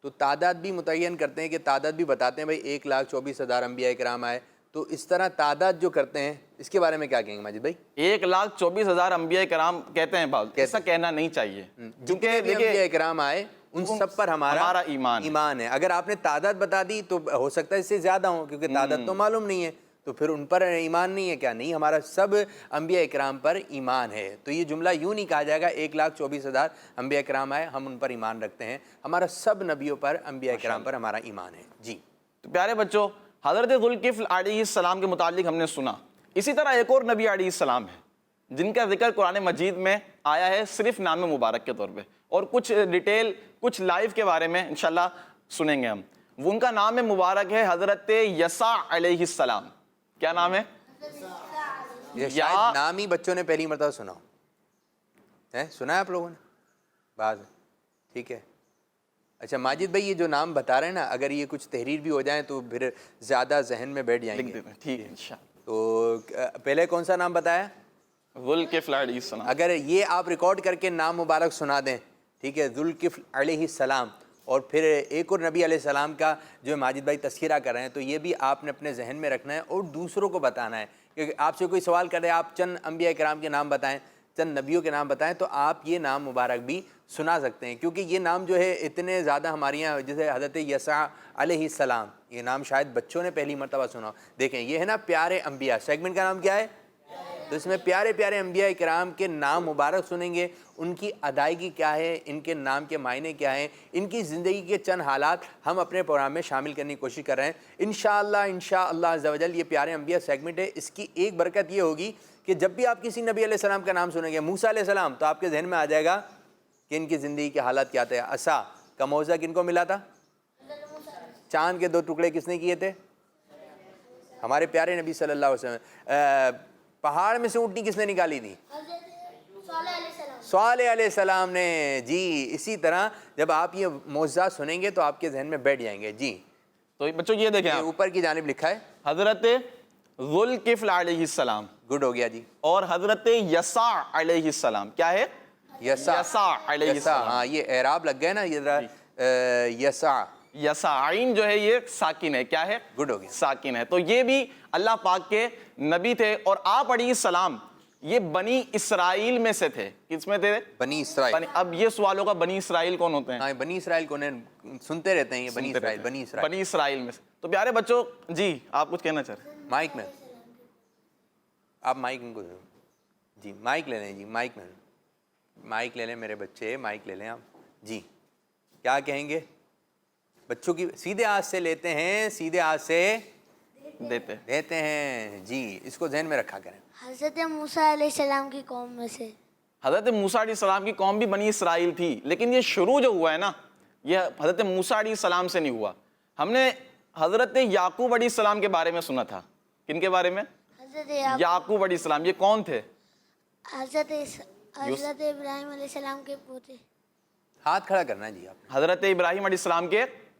تو تعداد بھی متعین کرتے ہیں, کہ تعداد بھی بتاتے ہیں بھائی 1,24,000 انبیاء کرام آئے. تو اس طرح تعداد جو کرتے ہیں, اس کے بارے میں کیا کہیں گے ماجد بھائی؟ 1,24,000 انبیاء کرام کہتے ہیں, ایسا کہنا نہیں چاہیے, کیونکہ انبیاء کرام آئے ان سب پر ہمارا ایمان ہے. اگر آپ نے تعداد بتا دی تو ہو سکتا ہے اس سے زیادہ ہوں, کیونکہ تعداد تو معلوم نہیں ہے, تو پھر ان پر ایمان نہیں ہے کیا؟ نہیں, ہمارا سب انبیاء کرام پر ایمان ہے. تو یہ جملہ یوں نہیں کہا جائے گا 1,24,000 انبیاء کرام آئے ہم ان پر ایمان رکھتے ہیں. ہمارا سب نبیوں پر, انبیاء کرام پر ہمارا ایمان ہے. جی تو پیارے بچوں, حضرت ذوالکفل علیہ السلام کے متعلق ہم نے سنا. اسی طرح ایک اور نبی علیہ السلام ہے جن کا ذکر قرآن مجید میں آیا ہے صرف نام مبارک کے طور پہ, اور کچھ ڈیٹیل, کچھ لائف کے بارے میں انشاءاللہ سنیں گے ہم. وہ ان کا نام مبارک ہے حضرت یسع علیہ السلام. کیا نام ہے؟ یہ شاید نام ہی بچوں نے پہلی مرتبہ سنا ہے. سنا ہے آپ لوگوں نے بعض؟ ٹھیک ہے. اچھا ماجد بھائی, یہ جو نام بتا رہے ہیں نا, اگر یہ کچھ تحریر بھی ہو جائیں تو پھر زیادہ ذہن میں بیٹھ جائیں گے. ٹھیک ہے انشاءاللہ. تو پہلے کون سا نام بتایا؟ ذوالکفل علیہ السلام. اگر یہ آپ ریکارڈ کر کے نام مبارک سنا دیں, ٹھیک ہے, ذوالکفل علیہ السلام, اور پھر ایک اور نبی علیہ السلام کا جو ماجد بھائی تذکرہ کر رہے ہیں, تو یہ بھی آپ نے اپنے ذہن میں رکھنا ہے اور دوسروں کو بتانا ہے. کہ آپ سے کوئی سوال کرے, آپ چند انبیاء کرام کے نام بتائیں, چند نبیوں کے نام بتائیں, تو آپ یہ نام مبارک بھی سنا سکتے ہیں. کیونکہ یہ نام جو ہے اتنے زیادہ ہمارے یہاں, جیسے حضرت یسع علیہ السلام, یہ نام شاید بچوں نے پہلی مرتبہ سنا. دیکھیں یہ ہے نا پیارے انبیاء, سیگمنٹ کا نام کیا ہے؟ تو اس میں پیارے پیارے انبیاء کرام کے نام مبارک سنیں گے, ان کی ادائیگی کیا ہے, ان کے نام کے معنی کیا ہیں, ان کی زندگی کے چند حالات ہم اپنے پروگرام میں شامل کرنے کی کوشش کر رہے ہیں انشاءاللہ عز و جل. یہ پیارے انبیاء سیگمنٹ ہے, اس کی ایک برکت یہ ہوگی کہ جب بھی آپ کسی نبی علیہ السلام کا نام سنیں گے, موسیٰ علیہ السلام, تو آپ کے ذہن میں آ جائے گا کہ ان کی زندگی کے حالات کیا تھے. عصا کا موضوع کن کو ملا تھا؟ چاند کے 2 ٹکڑے کس نے کیے تھے؟ ہمارے پیارے نبی صلی اللہ علیہ وسلم. پہاڑ میں سے اونٹنی کس نے نکالی تھی؟ صالح علیہ السلام نے. جی اسی طرح جب آپ یہ معجزات سنیں گے تو آپ کے ذہن میں بیٹھ جائیں گے. جی تو بچوں یہ دیکھیں, اوپر کی جانب لکھا ہے حضرت ذوالکفل علیہ السلام. گڈ ہو گیا جی. اور حضرت یسع علیہ السلام. کیا ہے؟ یسع علیہ السلام. ہاں یہ اعراب لگ گئے نا, یہ ذرا یسع, یسعین جو ہے یہ ساکن ہے. کیا ہے؟ گڈ ہو گیا, ساکن ہے. تو یہ بھی اللہ پاک کے نبی تھے, اور آپ علیہ السلام یہ بنی اسرائیل میں سے تھے. کس میں تھے؟ بنی اسرائیل. اب یہ سوال ہوگا بنی اسرائیل کون ہوتے ہیں؟ ہاں بنی اسرائیل کون ہیں, سنتے رہتے ہیں یہ بنی اسرائیل, بنی اسرائیل میں سے. تو پیارے بچوں, جی آپ کچھ کہنا چاہ رہے ہیں؟ مائک میں آپ مائک ان کو جی مائک لے لیں. جی مائک لے لیں میرے بچے, مائک لے لیں آپ. جی کیا کہیں گے؟ بچوں کی سیدھے ہاتھ سے لیتے ہیں, سیدھے ہاتھ سے دیتے ہیں. جی اس کو ذہن میں رکھا کریں. حضرت موسیٰ علیہ السلام کی قوم میں سے. حضرت موسیٰ علیہ السلام کی قوم بھی بنی اسرائیل تھی, لیکن یہ شروع جو ہوا ہے نا, یہ حضرت موسیٰ علیہ السلام سے نہیں ہوا. ہم نے حضرت یعقوب علیہ السلام کے بارے میں سنا تھا. کن کے بارے میں؟ یعقوب علیہ السلام. یہ کون تھے؟ حضرت ابراہیم علیہ السلام کے پوتے. ہاتھ کھڑا کرنا جی آپ. حضرت ابراہیم علیہ السلام کے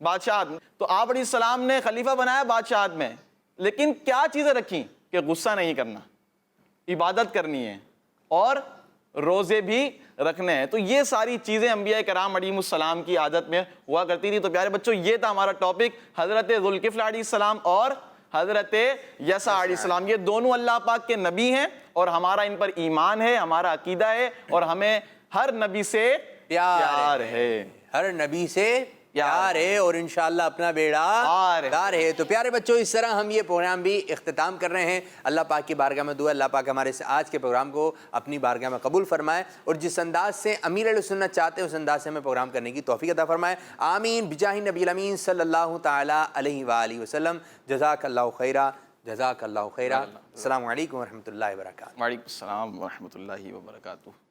بادشاہت میں. تو آپ علیہ السلام نے خلیفہ بنایا بادشاہت میں, لیکن کیا چیزیں رکھیں کہ غصہ نہیں کرنا, عبادت کرنی ہے اور روزے بھی رکھنے ہیں. تو یہ ساری چیزیں انبیاء کرام علیہ السلام کی عادت میں ہوا کرتی تھی. تو پیارے بچوں, یہ تھا ہمارا ٹاپک, حضرت ذوالکفل علیہ السلام اور حضرت یسع علیہ السلام. یہ دونوں اللہ پاک کے نبی ہیں اور ہمارا ان پر ایمان ہے, ہمارا عقیدہ ہے, اور ہمیں ہر نبی سے پیار ہے, ہر نبی سے پیار ہے, اور انشاءاللہ اپنا بیڑا پار ہے. تو پیارے بچوں, اس طرح ہم یہ پروگرام بھی اختتام کر رہے ہیں. اللہ پاک کی بارگاہ میں دعا, اللہ پاک ہمارے آج کے پروگرام کو اپنی بارگاہ میں قبول فرمائے, اور جس انداز سے امیر اہل سنت چاہتے ہیں اس انداز سے ہمیں پروگرام کرنے کی توفیق عطا فرمائے. آمین بجاہ نبی الامین صلی اللہ تعالی علیہ وآلہ وسلم. جزاک اللہ خیرہ, جزاک اللہ خیرہ. السلام علیکم ورحمۃ اللہ وبرکاتہ. وعلیکم السلام ورحمۃ اللہ وبرکاتہ.